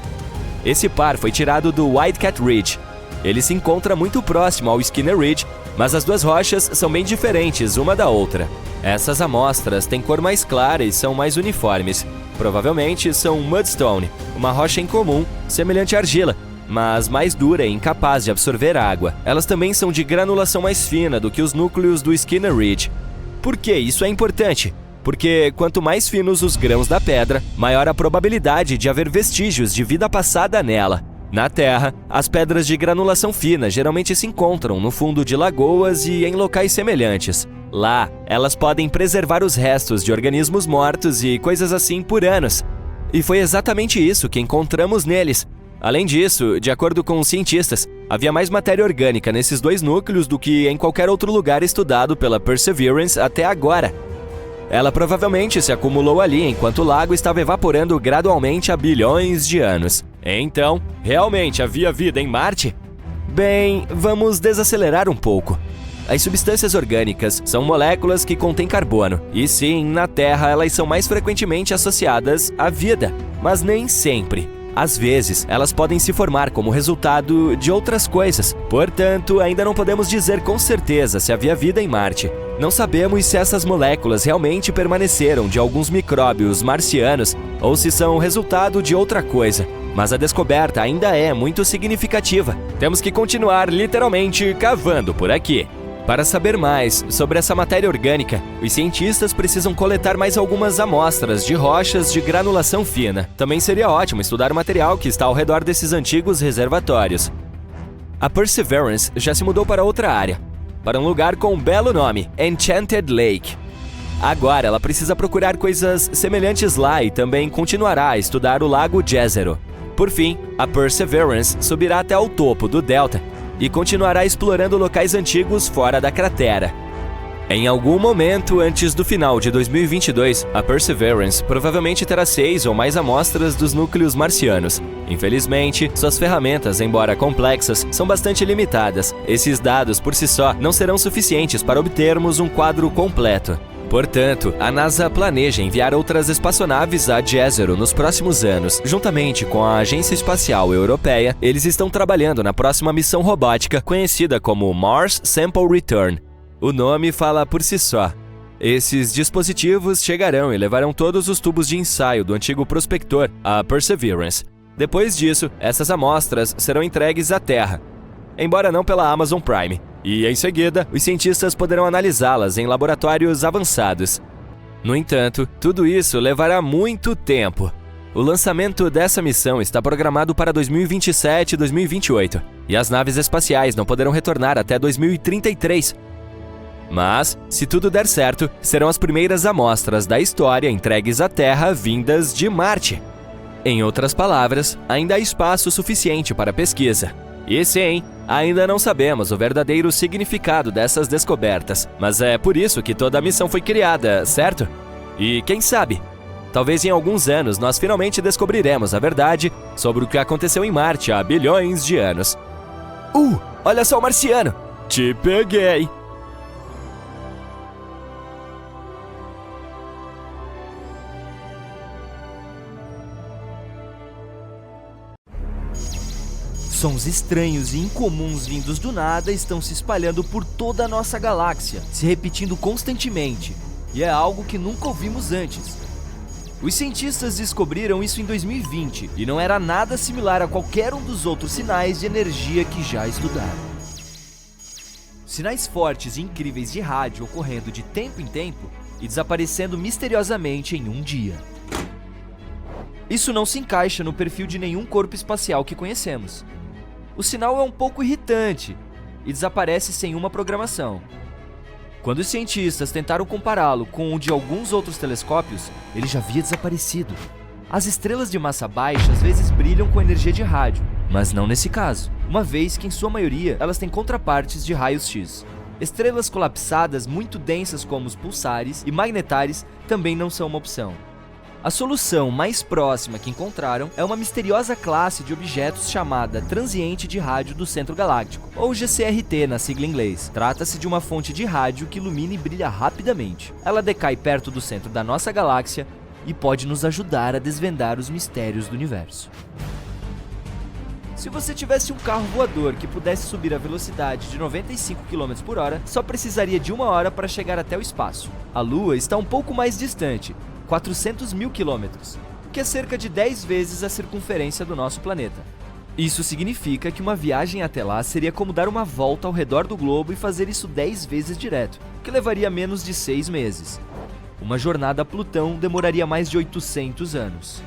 Esse par foi tirado do Whitecat Ridge. Ele se encontra muito próximo ao Skinner Ridge, mas as 2 rochas são bem diferentes uma da outra. Essas amostras têm cor mais clara e são mais uniformes. Provavelmente são mudstone, uma rocha incomum, semelhante à argila, mas mais dura e incapaz de absorver água. Elas também são de granulação mais fina do que os núcleos do Skinner Ridge. Por que isso é importante? Porque quanto mais finos os grãos da pedra, maior a probabilidade de haver vestígios de vida passada nela. Na Terra, as pedras de granulação fina geralmente se encontram no fundo de lagoas e em locais semelhantes. Lá, elas podem preservar os restos de organismos mortos e coisas assim por anos. E foi exatamente isso que encontramos neles. Além disso, de acordo com os cientistas, havia mais matéria orgânica nesses 2 núcleos do que em qualquer outro lugar estudado pela Perseverance até agora. Ela provavelmente se acumulou ali enquanto o lago estava evaporando gradualmente há bilhões de anos. Então, realmente havia vida em Marte? Bem, vamos desacelerar um pouco. As substâncias orgânicas são moléculas que contêm carbono, e sim, na Terra elas são mais frequentemente associadas à vida, mas nem sempre. Às vezes, elas podem se formar como resultado de outras coisas. Portanto, ainda não podemos dizer com certeza se havia vida em Marte. Não sabemos se essas moléculas realmente permaneceram de alguns micróbios marcianos ou se são resultado de outra coisa. Mas a descoberta ainda é muito significativa. Temos que continuar literalmente cavando por aqui. Para saber mais sobre essa matéria orgânica, os cientistas precisam coletar mais algumas amostras de rochas de granulação fina. Também seria ótimo estudar o material que está ao redor desses antigos reservatórios. A Perseverance já se mudou para outra área, para um lugar com um belo nome, Enchanted Lake. Agora ela precisa procurar coisas semelhantes lá e também continuará a estudar o lago Jezero. Por fim, a Perseverance subirá até o topo do Delta e continuará explorando locais antigos fora da cratera. Em algum momento antes do final de 2022, a Perseverance provavelmente terá 6 ou mais amostras dos núcleos marcianos. Infelizmente, suas ferramentas, embora complexas, são bastante limitadas. Esses dados por si só não serão suficientes para obtermos um quadro completo. Portanto, a NASA planeja enviar outras espaçonaves a Jezero nos próximos anos. Juntamente com a Agência Espacial Europeia, eles estão trabalhando na próxima missão robótica conhecida como Mars Sample Return. O nome fala por si só. Esses dispositivos chegarão e levarão todos os tubos de ensaio do antigo prospector, a Perseverance. Depois disso, essas amostras serão entregues à Terra, embora não pela Amazon Prime. E, em seguida, os cientistas poderão analisá-las em laboratórios avançados. No entanto, tudo isso levará muito tempo. O lançamento dessa missão está programado para 2027 e 2028, e as naves espaciais não poderão retornar até 2033. Mas, se tudo der certo, serão as primeiras amostras da história entregues à Terra vindas de Marte. Em outras palavras, ainda há espaço suficiente para pesquisa. E sim, ainda não sabemos o verdadeiro significado dessas descobertas, mas é por isso que toda a missão foi criada, certo? E quem sabe, talvez em alguns anos nós finalmente descobriremos a verdade sobre o que aconteceu em Marte há bilhões de anos. Olha só o marciano! Te peguei! Sons estranhos e incomuns vindos do nada estão se espalhando por toda a nossa galáxia, se repetindo constantemente, e é algo que nunca ouvimos antes. Os cientistas descobriram isso em 2020 e não era nada similar a qualquer um dos outros sinais de energia que já estudaram. Sinais fortes e incríveis de rádio ocorrendo de tempo em tempo e desaparecendo misteriosamente em um dia. Isso não se encaixa no perfil de nenhum corpo espacial que conhecemos. O sinal é um pouco irritante e desaparece sem uma programação. Quando os cientistas tentaram compará-lo com o de alguns outros telescópios, ele já havia desaparecido. As estrelas de massa baixa às vezes brilham com energia de rádio, mas não nesse caso, uma vez que em sua maioria elas têm contrapartes de raios X. Estrelas colapsadas muito densas como os pulsares e magnetares também não são uma opção. A solução mais próxima que encontraram é uma misteriosa classe de objetos chamada transiente de rádio do centro galáctico, ou GCRT na sigla em inglês. Trata-se de uma fonte de rádio que ilumina e brilha rapidamente. Ela decai perto do centro da nossa galáxia e pode nos ajudar a desvendar os mistérios do universo. Se você tivesse um carro voador que pudesse subir a velocidade de 95 km por hora, só precisaria de 1 hora para chegar até o espaço. A Lua está um pouco mais distante, 400 mil quilômetros, que é cerca de 10 vezes a circunferência do nosso planeta. Isso significa que uma viagem até lá seria como dar uma volta ao redor do globo e fazer isso 10 vezes direto, que levaria menos de 6 meses. Uma jornada a Plutão demoraria mais de 800 anos.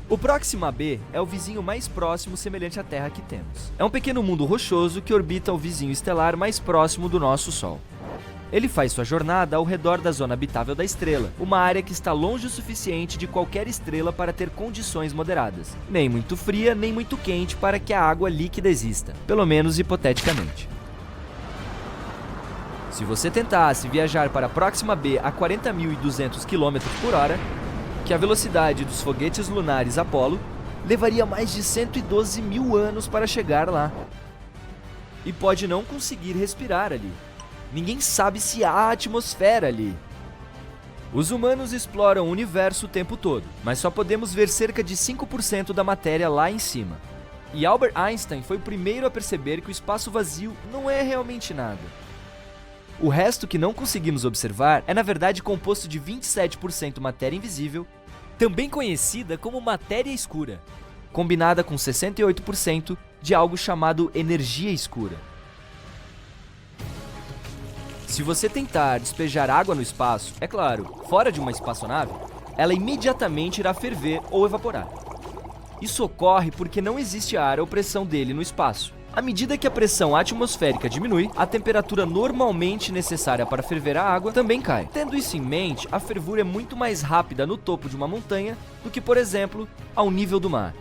O Próxima b é o vizinho mais próximo semelhante à Terra que temos. É um pequeno mundo rochoso que orbita o vizinho estelar mais próximo do nosso Sol. Ele faz sua jornada ao redor da zona habitável da estrela, uma área que está longe o suficiente de qualquer estrela para ter condições moderadas, nem muito fria nem muito quente para que a água líquida exista, pelo menos hipoteticamente. Se você tentasse viajar para Próxima b a 40.200 km por hora, que é a velocidade dos foguetes lunares Apollo, levaria mais de 112 mil anos para chegar lá. E pode não conseguir respirar ali. Ninguém sabe se há atmosfera ali. Os humanos exploram o universo o tempo todo, mas só podemos ver cerca de 5% da matéria lá em cima. E Albert Einstein foi o primeiro a perceber que o espaço vazio não é realmente nada. O resto que não conseguimos observar é na verdade composto de 27% matéria invisível, também conhecida como matéria escura, combinada com 68% de algo chamado energia escura. Se você tentar despejar água no espaço, é claro, fora de uma espaçonave, ela imediatamente irá ferver ou evaporar. Isso ocorre porque não existe ar ou pressão dele no espaço. À medida que a pressão atmosférica diminui, a temperatura normalmente necessária para ferver a água também cai. Tendo isso em mente, a fervura é muito mais rápida no topo de uma montanha do que, por exemplo, ao nível do mar.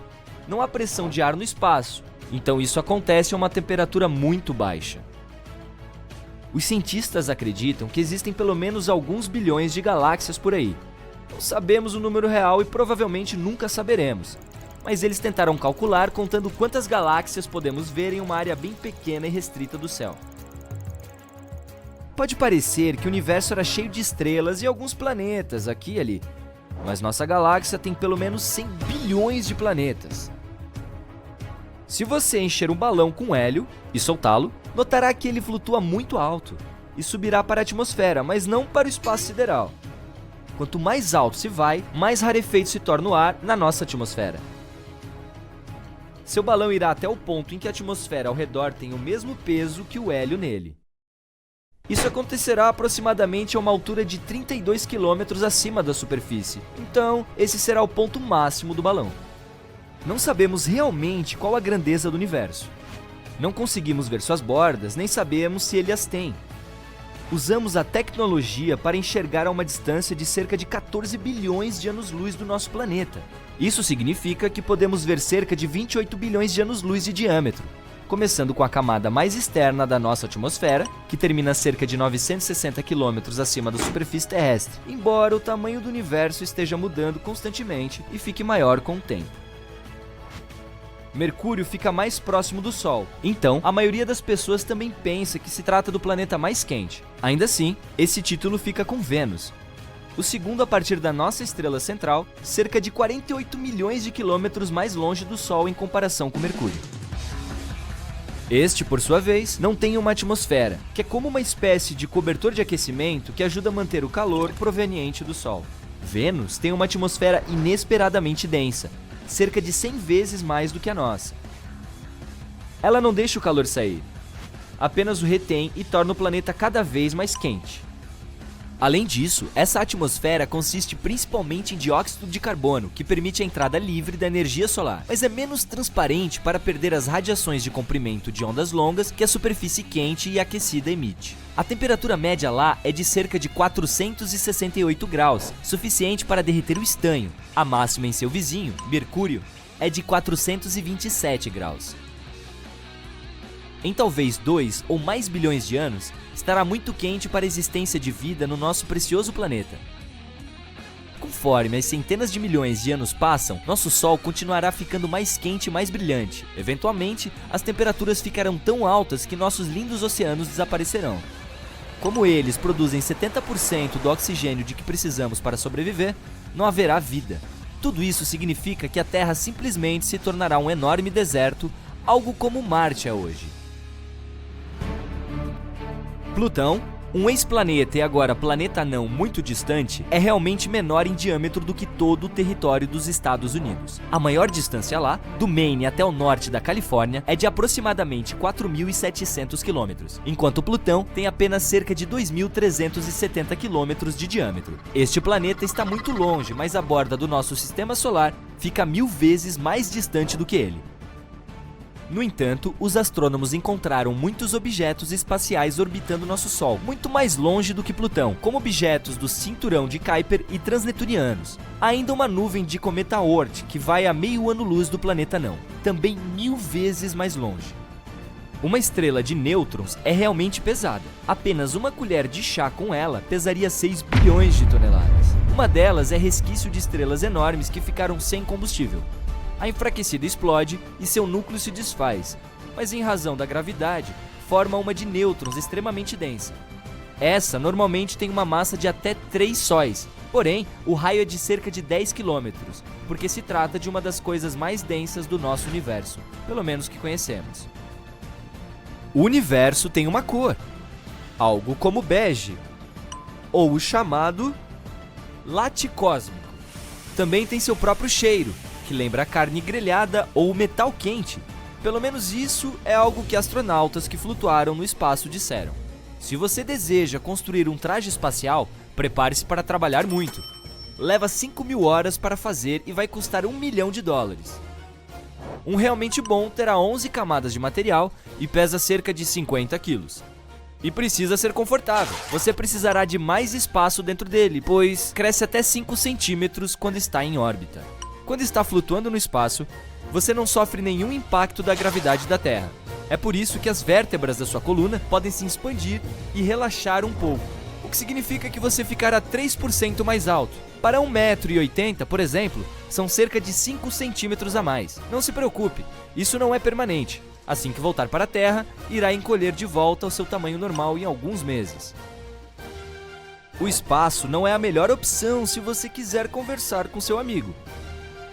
Não há pressão de ar no espaço, então isso acontece a uma temperatura muito baixa. Os cientistas acreditam que existem pelo menos alguns bilhões de galáxias por aí. Não sabemos o número real e provavelmente nunca saberemos, mas eles tentaram calcular contando quantas galáxias podemos ver em uma área bem pequena e restrita do céu. Pode parecer que o universo era cheio de estrelas e alguns planetas aqui e ali, mas nossa galáxia tem pelo menos 100 bilhões de planetas. Se você encher um balão com hélio e soltá-lo, notará que ele flutua muito alto e subirá para a atmosfera, mas não para o espaço sideral. Quanto mais alto se vai, mais rarefeito se torna o ar na nossa atmosfera. Seu balão irá até o ponto em que a atmosfera ao redor tem o mesmo peso que o hélio nele. Isso acontecerá aproximadamente a uma altura de 32 km acima da superfície, então esse será o ponto máximo do balão. Não sabemos realmente qual a grandeza do universo. Não conseguimos ver suas bordas, nem sabemos se ele as tem. Usamos a tecnologia para enxergar a uma distância de cerca de 14 bilhões de anos-luz do nosso planeta. Isso significa que podemos ver cerca de 28 bilhões de anos-luz de diâmetro, começando com a camada mais externa da nossa atmosfera, que termina a cerca de 960 km acima da superfície terrestre, embora o tamanho do universo esteja mudando constantemente e fique maior com o tempo. Mercúrio fica mais próximo do Sol, então a maioria das pessoas também pensa que se trata do planeta mais quente. Ainda assim, esse título fica com Vênus, o segundo a partir da nossa estrela central, cerca de 48 milhões de quilômetros mais longe do Sol em comparação com Mercúrio. Este, por sua vez, não tem uma atmosfera, que é como uma espécie de cobertor de aquecimento que ajuda a manter o calor proveniente do Sol. Vênus tem uma atmosfera inesperadamente densa, cerca de 100 vezes mais do que a nossa. Ela não deixa o calor sair, apenas o retém e torna o planeta cada vez mais quente. Além disso, essa atmosfera consiste principalmente em dióxido de carbono, que permite a entrada livre da energia solar, mas é menos transparente para perder as radiações de comprimento de ondas longas que a superfície quente e aquecida emite. A temperatura média lá é de cerca de 468 graus, suficiente para derreter o estanho. A máxima em seu vizinho, Mercúrio, é de 427 graus. Em talvez 2 ou mais bilhões de anos, estará muito quente para a existência de vida no nosso precioso planeta. Conforme as centenas de milhões de anos passam, nosso Sol continuará ficando mais quente e mais brilhante. Eventualmente, as temperaturas ficarão tão altas que nossos lindos oceanos desaparecerão. Como eles produzem 70% do oxigênio de que precisamos para sobreviver, não haverá vida. Tudo isso significa que a Terra simplesmente se tornará um enorme deserto, algo como Marte é hoje. Plutão, um ex-planeta e agora planeta anão muito distante, é realmente menor em diâmetro do que todo o território dos Estados Unidos. A maior distância lá, do Maine até o norte da Califórnia, é de aproximadamente 4.700 km, enquanto Plutão tem apenas cerca de 2.370 km de diâmetro. Este planeta está muito longe, mas a borda do nosso sistema solar fica 1000 vezes mais distante do que ele. No entanto, os astrônomos encontraram muitos objetos espaciais orbitando nosso Sol, muito mais longe do que Plutão, como objetos do cinturão de Kuiper e transneptunianos. Há ainda uma nuvem de cometa Oort, que vai a meio ano-luz do planeta anão, também 1000 vezes mais longe. Uma estrela de nêutrons é realmente pesada. Apenas uma colher de chá com ela pesaria 6 bilhões de toneladas. Uma delas é resquício de estrelas enormes que ficaram sem combustível. A enfraquecida explode e seu núcleo se desfaz, mas em razão da gravidade, forma uma de nêutrons extremamente densa. Essa normalmente tem uma massa de até 3 sóis, porém, o raio é de cerca de 10 km, porque se trata de uma das coisas mais densas do nosso universo, pelo menos que conhecemos. O universo tem uma cor, algo como bege, ou o chamado laticósmico. Também tem seu próprio cheiro, que lembra a carne grelhada ou metal quente. Pelo menos isso é algo que astronautas que flutuaram no espaço disseram. Se você deseja construir um traje espacial, prepare-se para trabalhar muito. Leva 5.000 horas para fazer e vai custar $1 milhão. Um realmente bom terá 11 camadas de material e pesa cerca de 50 quilos. E precisa ser confortável. Você precisará de mais espaço dentro dele, pois cresce até 5 centímetros quando está em órbita. Quando está flutuando no espaço, você não sofre nenhum impacto da gravidade da Terra. É por isso que as vértebras da sua coluna podem se expandir e relaxar um pouco, o que significa que você ficará 3% mais alto. Para 1,80 m, por exemplo, são cerca de 5 centímetros a mais. Não se preocupe, isso não é permanente. Assim que voltar para a Terra, irá encolher de volta ao seu tamanho normal em alguns meses. O espaço não é a melhor opção se você quiser conversar com seu amigo.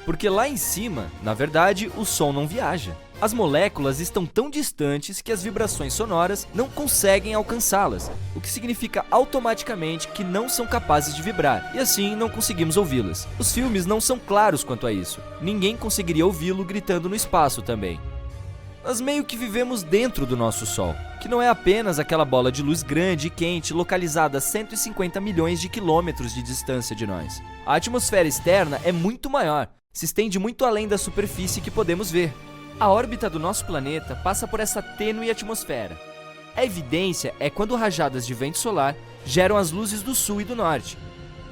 Porque lá em cima, na verdade, o som não viaja. As moléculas estão tão distantes que as vibrações sonoras não conseguem alcançá-las, o que significa automaticamente que não são capazes de vibrar, e assim não conseguimos ouvi-las. Os filmes não são claros quanto a isso. Ninguém conseguiria ouvi-lo gritando no espaço também. Nós meio que vivemos dentro do nosso Sol, que não é apenas aquela bola de luz grande e quente localizada a 150 milhões de quilômetros de distância de nós. A atmosfera externa é muito maior, se estende muito além da superfície que podemos ver. A órbita do nosso planeta passa por essa tênue atmosfera. A evidência é quando rajadas de vento solar geram as luzes do sul e do norte.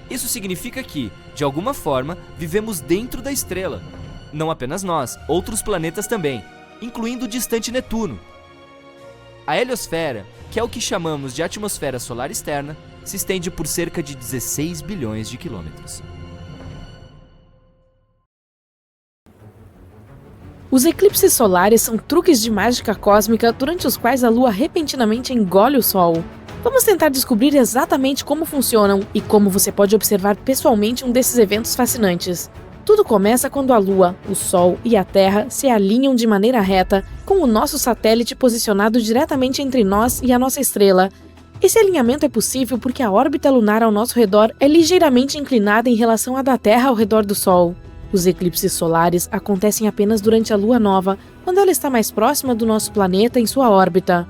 Isso significa que, de alguma forma, vivemos dentro da estrela. Não apenas nós, outros planetas também, incluindo o distante Netuno. A heliosfera, que é o que chamamos de atmosfera solar externa, se estende por cerca de 16 bilhões de quilômetros. Os eclipses solares são truques de mágica cósmica durante os quais a Lua repentinamente engole o Sol. Vamos tentar descobrir exatamente como funcionam e como você pode observar pessoalmente um desses eventos fascinantes. Tudo começa quando a Lua, o Sol e a Terra se alinham de maneira reta, com o nosso satélite posicionado diretamente entre nós e a nossa estrela. Esse alinhamento é possível porque a órbita lunar ao nosso redor é ligeiramente inclinada em relação à da Terra ao redor do Sol. Os eclipses solares acontecem apenas durante a Lua nova, quando ela está mais próxima do nosso planeta em sua órbita.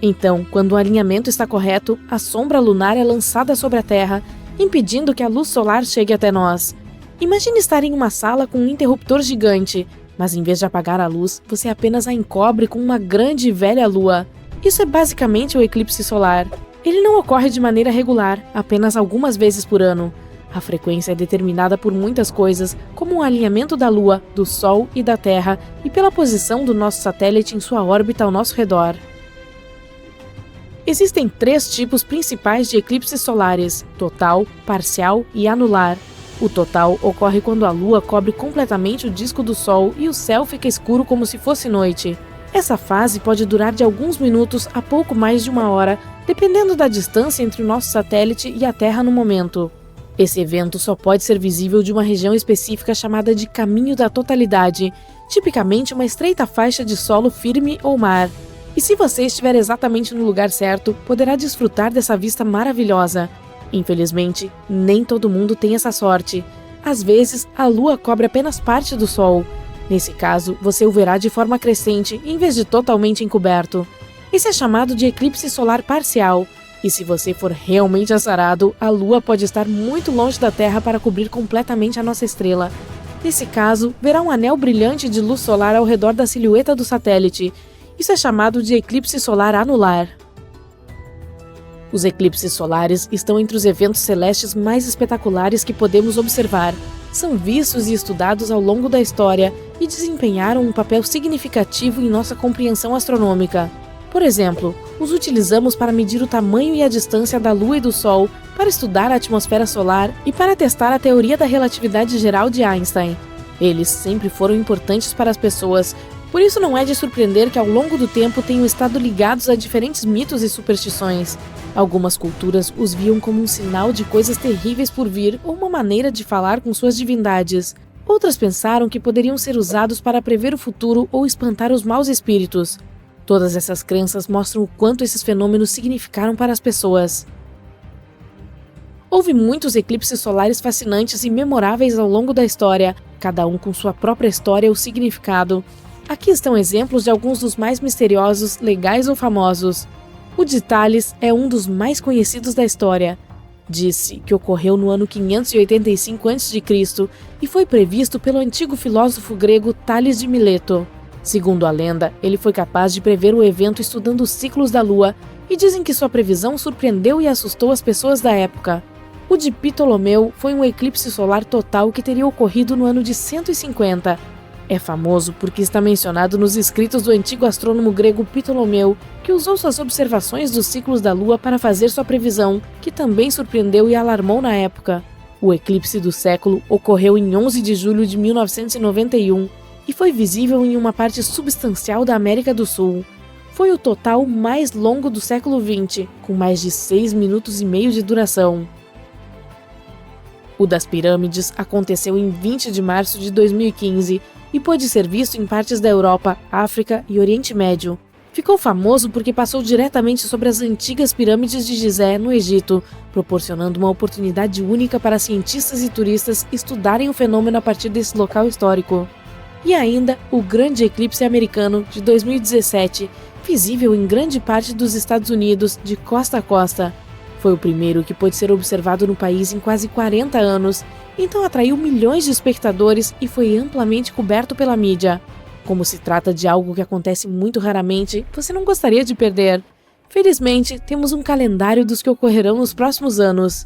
Então, quando o alinhamento está correto, a sombra lunar é lançada sobre a Terra, impedindo que a luz solar chegue até nós. Imagine estar em uma sala com um interruptor gigante, mas em vez de apagar a luz, você apenas a encobre com uma grande e velha lua. Isso é basicamente o eclipse solar. Ele não ocorre de maneira regular, apenas algumas vezes por ano. A frequência é determinada por muitas coisas, como o alinhamento da Lua, do Sol e da Terra, e pela posição do nosso satélite em sua órbita ao nosso redor. Existem 3 tipos principais de eclipses solares: total, parcial e anular. O total ocorre quando a Lua cobre completamente o disco do Sol e o céu fica escuro como se fosse noite. Essa fase pode durar de alguns minutos a pouco mais de 1 hora, dependendo da distância entre o nosso satélite e a Terra no momento. Esse evento só pode ser visível de uma região específica chamada de Caminho da Totalidade, tipicamente uma estreita faixa de solo firme ou mar. E se você estiver exatamente no lugar certo, poderá desfrutar dessa vista maravilhosa. Infelizmente, nem todo mundo tem essa sorte. Às vezes, a Lua cobre apenas parte do Sol. Nesse caso, você o verá de forma crescente, em vez de totalmente encoberto. Esse é chamado de eclipse solar parcial. E se você for realmente azarado, a Lua pode estar muito longe da Terra para cobrir completamente a nossa estrela. Nesse caso, verá um anel brilhante de luz solar ao redor da silhueta do satélite. Isso é chamado de eclipse solar anular. Os eclipses solares estão entre os eventos celestes mais espetaculares que podemos observar. São vistos e estudados ao longo da história e desempenharam um papel significativo em nossa compreensão astronômica. Por exemplo, os utilizamos para medir o tamanho e a distância da Lua e do Sol, para estudar a atmosfera solar e para testar a teoria da relatividade geral de Einstein. Eles sempre foram importantes para as pessoas, por isso não é de surpreender que ao longo do tempo tenham estado ligados a diferentes mitos e superstições. Algumas culturas os viam como um sinal de coisas terríveis por vir ou uma maneira de falar com suas divindades. Outras pensaram que poderiam ser usados para prever o futuro ou espantar os maus espíritos. Todas essas crenças mostram o quanto esses fenômenos significaram para as pessoas. Houve muitos eclipses solares fascinantes e memoráveis ao longo da história, cada um com sua própria história ou significado. Aqui estão exemplos de alguns dos mais misteriosos, legais ou famosos. O de Tales é um dos mais conhecidos da história. Diz-se que ocorreu no ano 585 a.C. e foi previsto pelo antigo filósofo grego Tales de Mileto. Segundo a lenda, ele foi capaz de prever o evento estudando os ciclos da Lua, e dizem que sua previsão surpreendeu e assustou as pessoas da época. O de Ptolomeu foi um eclipse solar total que teria ocorrido no ano de 150. É famoso porque está mencionado nos escritos do antigo astrônomo grego Ptolomeu, que usou suas observações dos ciclos da Lua para fazer sua previsão, que também surpreendeu e alarmou na época. O eclipse do século ocorreu em 11 de julho de 1991 e foi visível em uma parte substancial da América do Sul. Foi o total mais longo do século XX, com mais de 6 minutos e meio de duração. O das pirâmides aconteceu em 20 de março de 2015 e pôde ser visto em partes da Europa, África e Oriente Médio. Ficou famoso porque passou diretamente sobre as antigas pirâmides de Gizé, no Egito, proporcionando uma oportunidade única para cientistas e turistas estudarem o fenômeno a partir desse local histórico. E ainda o Grande Eclipse Americano de 2017, visível em grande parte dos Estados Unidos, de costa a costa. Foi o primeiro que pôde ser observado no país em quase 40 anos, então atraiu milhões de espectadores e foi amplamente coberto pela mídia. Como se trata de algo que acontece muito raramente, você não gostaria de perder. Felizmente, temos um calendário dos que ocorrerão nos próximos anos.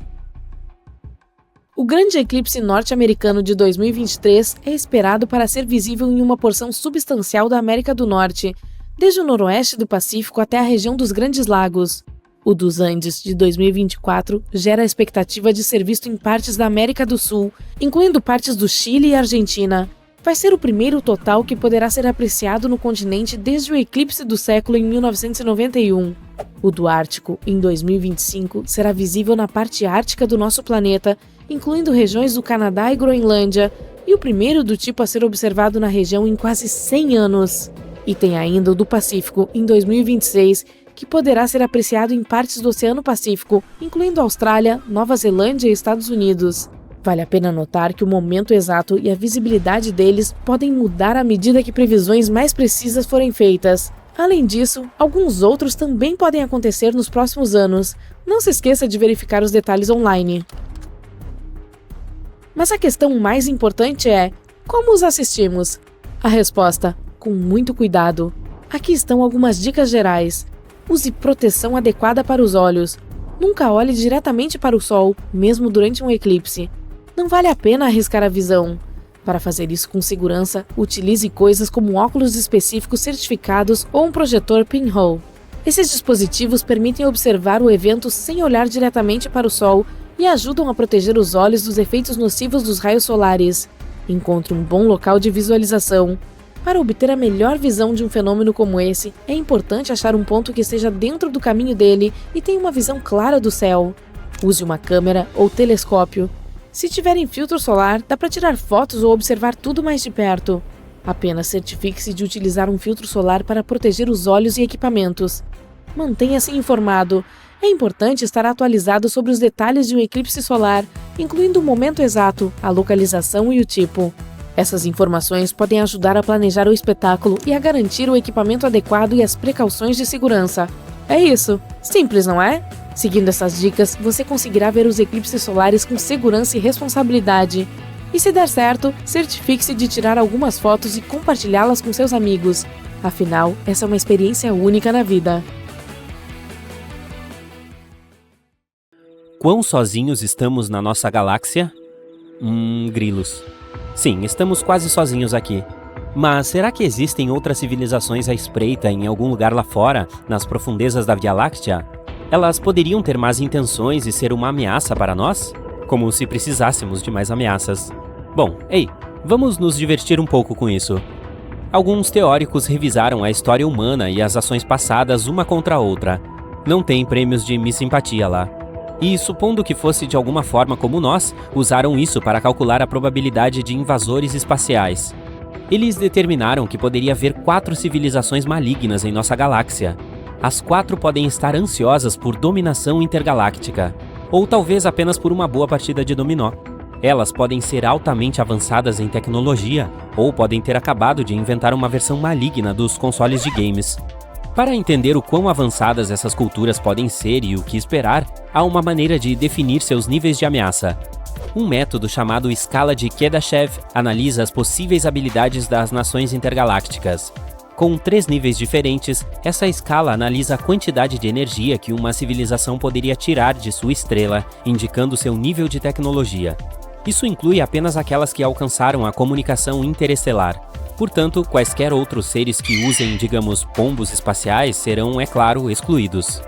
O Grande Eclipse Norte-Americano de 2023 é esperado para ser visível em uma porção substancial da América do Norte, desde o noroeste do Pacífico até a região dos Grandes Lagos. O dos Andes, de 2024, gera a expectativa de ser visto em partes da América do Sul, incluindo partes do Chile e Argentina. Vai ser o primeiro total que poderá ser apreciado no continente desde o eclipse do século em 1991. O do Ártico, em 2025, será visível na parte ártica do nosso planeta, incluindo regiões do Canadá e Groenlândia, e o primeiro do tipo a ser observado na região em quase 100 anos. E tem ainda o do Pacífico, em 2026, que poderá ser apreciado em partes do Oceano Pacífico, incluindo Austrália, Nova Zelândia e Estados Unidos. Vale a pena notar que o momento exato e a visibilidade deles podem mudar à medida que previsões mais precisas forem feitas. Além disso, alguns outros também podem acontecer nos próximos anos. Não se esqueça de verificar os detalhes online. Mas a questão mais importante é: como os assistimos? A resposta: com muito cuidado. Aqui estão algumas dicas gerais. Use proteção adequada para os olhos. Nunca olhe diretamente para o sol, mesmo durante um eclipse. Não vale a pena arriscar a visão. Para fazer isso com segurança, utilize coisas como óculos específicos certificados ou um projetor pinhole. Esses dispositivos permitem observar o evento sem olhar diretamente para o sol e ajudam a proteger os olhos dos efeitos nocivos dos raios solares. Encontre um bom local de visualização. Para obter a melhor visão de um fenômeno como esse, é importante achar um ponto que esteja dentro do caminho dele e tenha uma visão clara do céu. Use uma câmera ou telescópio. Se tiverem filtro solar, dá para tirar fotos ou observar tudo mais de perto. Apenas certifique-se de utilizar um filtro solar para proteger os olhos e equipamentos. Mantenha-se informado. É importante estar atualizado sobre os detalhes de um eclipse solar, incluindo o momento exato, a localização e o tipo. Essas informações podem ajudar a planejar o espetáculo e a garantir o equipamento adequado e as precauções de segurança. É isso. Simples, não é? Seguindo essas dicas, você conseguirá ver os eclipses solares com segurança e responsabilidade. E se der certo, certifique-se de tirar algumas fotos e compartilhá-las com seus amigos. Afinal, essa é uma experiência única na vida. Quão sozinhos estamos na nossa galáxia? Grilos. Sim, estamos quase sozinhos aqui. Mas será que existem outras civilizações à espreita em algum lugar lá fora, nas profundezas da Via Láctea? Elas poderiam ter más intenções e ser uma ameaça para nós? Como se precisássemos de mais ameaças. Bom, vamos nos divertir um pouco com isso. Alguns teóricos revisaram a história humana e as ações passadas uma contra a outra. Não tem prêmios de Miss Simpatia lá. E, supondo que fosse de alguma forma como nós, usaram isso para calcular a probabilidade de invasores espaciais. Eles determinaram que poderia haver 4 civilizações malignas em nossa galáxia. As 4 podem estar ansiosas por dominação intergaláctica, ou talvez apenas por uma boa partida de dominó. Elas podem ser altamente avançadas em tecnologia, ou podem ter acabado de inventar uma versão maligna dos consoles de games. Para entender o quão avançadas essas culturas podem ser e o que esperar, há uma maneira de definir seus níveis de ameaça. Um método chamado Escala de Kardashev analisa as possíveis habilidades das nações intergalácticas. Com 3 níveis diferentes, essa escala analisa a quantidade de energia que uma civilização poderia tirar de sua estrela, indicando seu nível de tecnologia. Isso inclui apenas aquelas que alcançaram a comunicação interestelar. Portanto, quaisquer outros seres que usem, digamos, pombos espaciais serão, é claro, excluídos.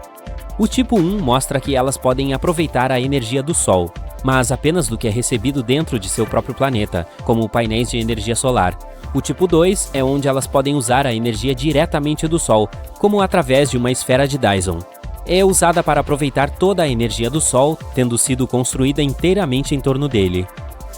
O tipo 1 mostra que elas podem aproveitar a energia do Sol, mas apenas do que é recebido dentro de seu próprio planeta, como painéis de energia solar. O tipo 2 é onde elas podem usar a energia diretamente do Sol, como através de uma esfera de Dyson. É usada para aproveitar toda a energia do Sol, tendo sido construída inteiramente em torno dele.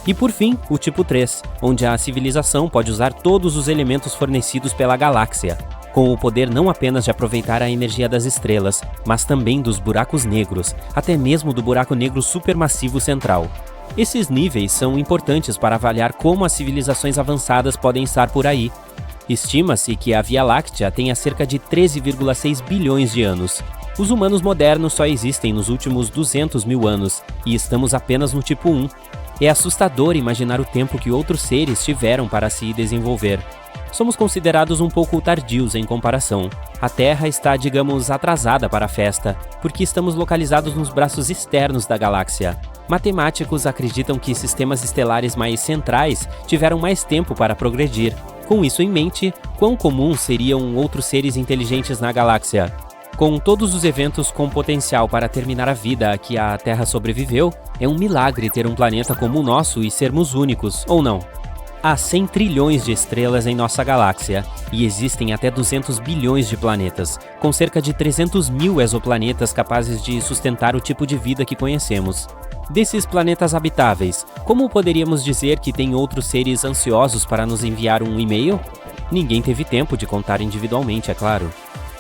E por fim, o tipo 3, onde a civilização pode usar todos os elementos fornecidos pela galáxia, com o poder não apenas de aproveitar a energia das estrelas, mas também dos buracos negros, até mesmo do buraco negro supermassivo central. Esses níveis são importantes para avaliar como as civilizações avançadas podem estar por aí. Estima-se que a Via Láctea tenha cerca de 13,6 bilhões de anos. Os humanos modernos só existem nos últimos 200 mil anos, e estamos apenas no tipo 1. É assustador imaginar o tempo que outros seres tiveram para se desenvolver. Somos considerados um pouco tardios em comparação. A Terra está, digamos, atrasada para a festa, porque estamos localizados nos braços externos da galáxia. Matemáticos acreditam que sistemas estelares mais centrais tiveram mais tempo para progredir. Com isso em mente, quão comuns seriam outros seres inteligentes na galáxia? Com todos os eventos com potencial para terminar a vida a que a Terra sobreviveu, é um milagre ter um planeta como o nosso e sermos únicos, ou não? Há 100 trilhões de estrelas em nossa galáxia, e existem até 200 bilhões de planetas, com cerca de 300 mil exoplanetas capazes de sustentar o tipo de vida que conhecemos. Desses planetas habitáveis, como poderíamos dizer que tem outros seres ansiosos para nos enviar um e-mail? Ninguém teve tempo de contar individualmente, é claro.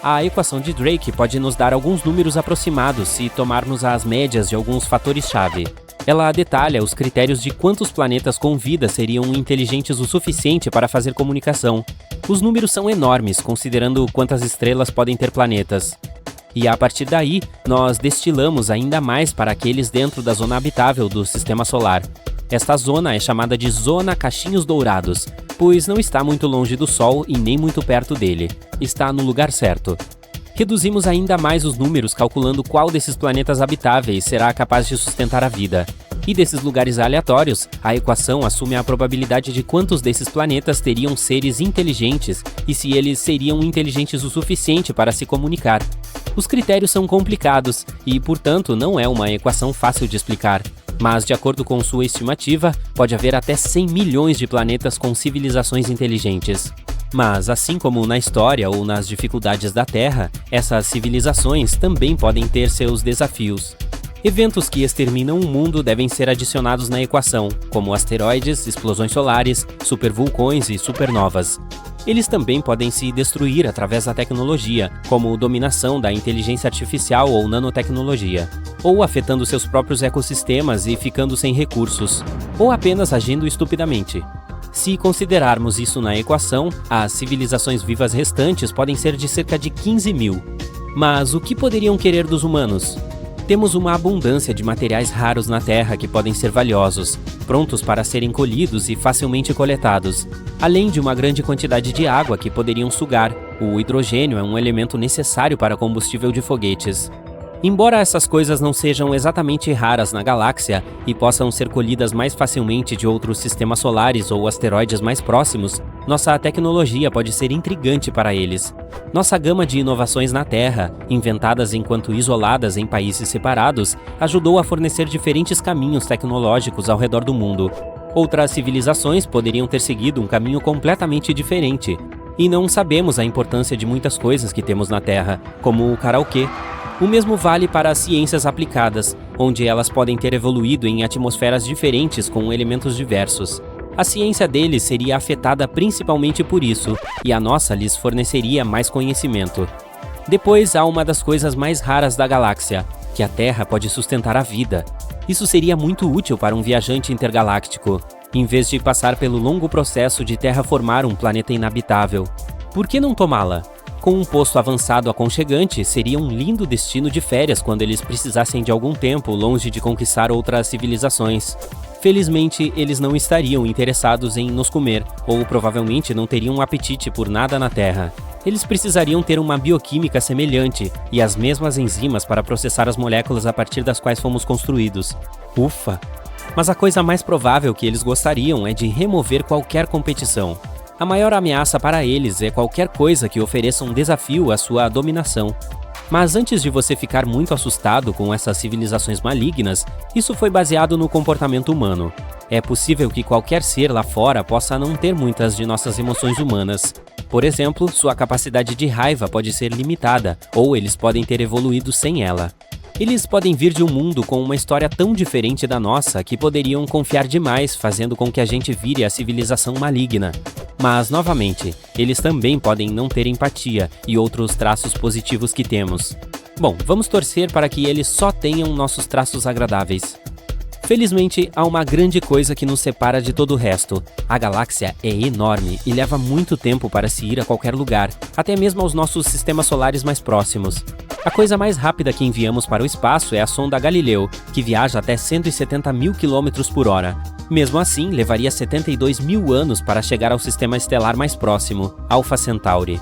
A equação de Drake pode nos dar alguns números aproximados se tomarmos as médias de alguns fatores-chave. Ela detalha os critérios de quantos planetas com vida seriam inteligentes o suficiente para fazer comunicação. Os números são enormes, considerando quantas estrelas podem ter planetas. E a partir daí, nós destilamos ainda mais para aqueles dentro da zona habitável do Sistema Solar. Esta zona é chamada de Zona Cachinhos Dourados, pois não está muito longe do Sol e nem muito perto dele. Está no lugar certo. Reduzimos ainda mais os números calculando qual desses planetas habitáveis será capaz de sustentar a vida. E desses lugares aleatórios, a equação assume a probabilidade de quantos desses planetas teriam seres inteligentes e se eles seriam inteligentes o suficiente para se comunicar. Os critérios são complicados e, portanto, não é uma equação fácil de explicar. Mas, de acordo com sua estimativa, pode haver até 100 milhões de planetas com civilizações inteligentes. Mas, assim como na história ou nas dificuldades da Terra, essas civilizações também podem ter seus desafios. Eventos que exterminam o mundo devem ser adicionados na equação, como asteroides, explosões solares, supervulcões e supernovas. Eles também podem se destruir através da tecnologia, como dominação da inteligência artificial ou nanotecnologia, ou afetando seus próprios ecossistemas e ficando sem recursos, ou apenas agindo estupidamente. Se considerarmos isso na equação, as civilizações vivas restantes podem ser de cerca de 15 mil. Mas o que poderiam querer dos humanos? Temos uma abundância de materiais raros na Terra que podem ser valiosos, prontos para serem colhidos e facilmente coletados, além de uma grande quantidade de água que poderiam sugar. O hidrogênio é um elemento necessário para combustível de foguetes. Embora essas coisas não sejam exatamente raras na galáxia e possam ser colhidas mais facilmente de outros sistemas solares ou asteroides mais próximos, nossa tecnologia pode ser intrigante para eles. Nossa gama de inovações na Terra, inventadas enquanto isoladas em países separados, ajudou a fornecer diferentes caminhos tecnológicos ao redor do mundo. Outras civilizações poderiam ter seguido um caminho completamente diferente. E não sabemos a importância de muitas coisas que temos na Terra, como o karaokê. O mesmo vale para as ciências aplicadas, onde elas podem ter evoluído em atmosferas diferentes com elementos diversos. A ciência deles seria afetada principalmente por isso, e a nossa lhes forneceria mais conhecimento. Depois há uma das coisas mais raras da galáxia, que a Terra pode sustentar a vida. Isso seria muito útil para um viajante intergaláctico, em vez de passar pelo longo processo de terraformar um planeta inabitável. Por que não tomá-la? Com um posto avançado aconchegante, seria um lindo destino de férias quando eles precisassem de algum tempo longe de conquistar outras civilizações. Felizmente, eles não estariam interessados em nos comer, ou provavelmente não teriam um apetite por nada na Terra. Eles precisariam ter uma bioquímica semelhante e as mesmas enzimas para processar as moléculas a partir das quais fomos construídos. Ufa! Mas a coisa mais provável que eles gostariam é de remover qualquer competição. A maior ameaça para eles é qualquer coisa que ofereça um desafio à sua dominação. Mas antes de você ficar muito assustado com essas civilizações malignas, isso foi baseado no comportamento humano. É possível que qualquer ser lá fora possa não ter muitas de nossas emoções humanas. Por exemplo, sua capacidade de raiva pode ser limitada, ou eles podem ter evoluído sem ela. Eles podem vir de um mundo com uma história tão diferente da nossa que poderiam confiar demais, fazendo com que a gente vire a civilização maligna. Mas, novamente, eles também podem não ter empatia e outros traços positivos que temos. Bom, vamos torcer para que eles só tenham nossos traços agradáveis. Felizmente, há uma grande coisa que nos separa de todo o resto. A galáxia é enorme e leva muito tempo para se ir a qualquer lugar, até mesmo aos nossos sistemas solares mais próximos. A coisa mais rápida que enviamos para o espaço é a sonda Galileu, que viaja até 170 mil km por hora. Mesmo assim, levaria 72 mil anos para chegar ao sistema estelar mais próximo, Alpha Centauri.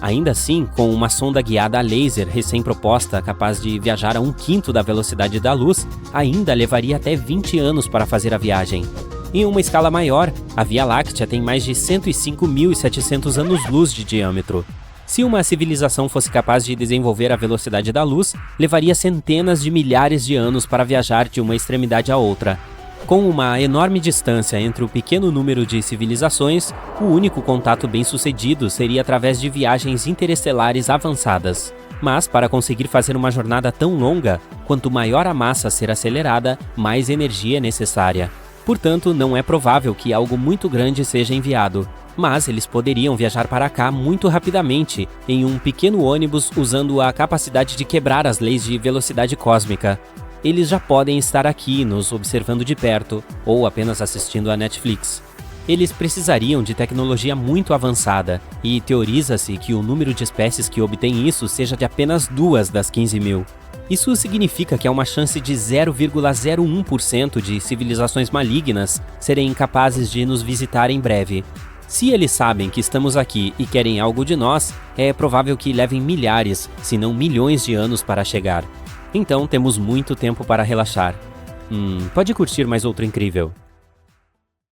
Ainda assim, com uma sonda guiada a laser recém-proposta capaz de viajar a 1/5 da velocidade da luz, ainda levaria até 20 anos para fazer a viagem. Em uma escala maior, a Via Láctea tem mais de 105.700 anos-luz de diâmetro. Se uma civilização fosse capaz de desenvolver a velocidade da luz, levaria centenas de milhares de anos para viajar de uma extremidade à outra. Com uma enorme distância entre o pequeno número de civilizações, o único contato bem-sucedido seria através de viagens interestelares avançadas. Mas, para conseguir fazer uma jornada tão longa, quanto maior a massa ser acelerada, mais energia é necessária. Portanto, não é provável que algo muito grande seja enviado. Mas eles poderiam viajar para cá muito rapidamente, em um pequeno ônibus usando a capacidade de quebrar as leis de velocidade cósmica. Eles já podem estar aqui nos observando de perto, ou apenas assistindo a Netflix. Eles precisariam de tecnologia muito avançada, e teoriza-se que o número de espécies que obtém isso seja de apenas 2 das 15.000. Isso significa que há uma chance de 0,01% de civilizações malignas serem incapazes de nos visitar em breve. Se eles sabem que estamos aqui e querem algo de nós, é provável que levem milhares, se não milhões de anos para chegar. Então temos muito tempo para relaxar. Pode curtir mais outro incrível.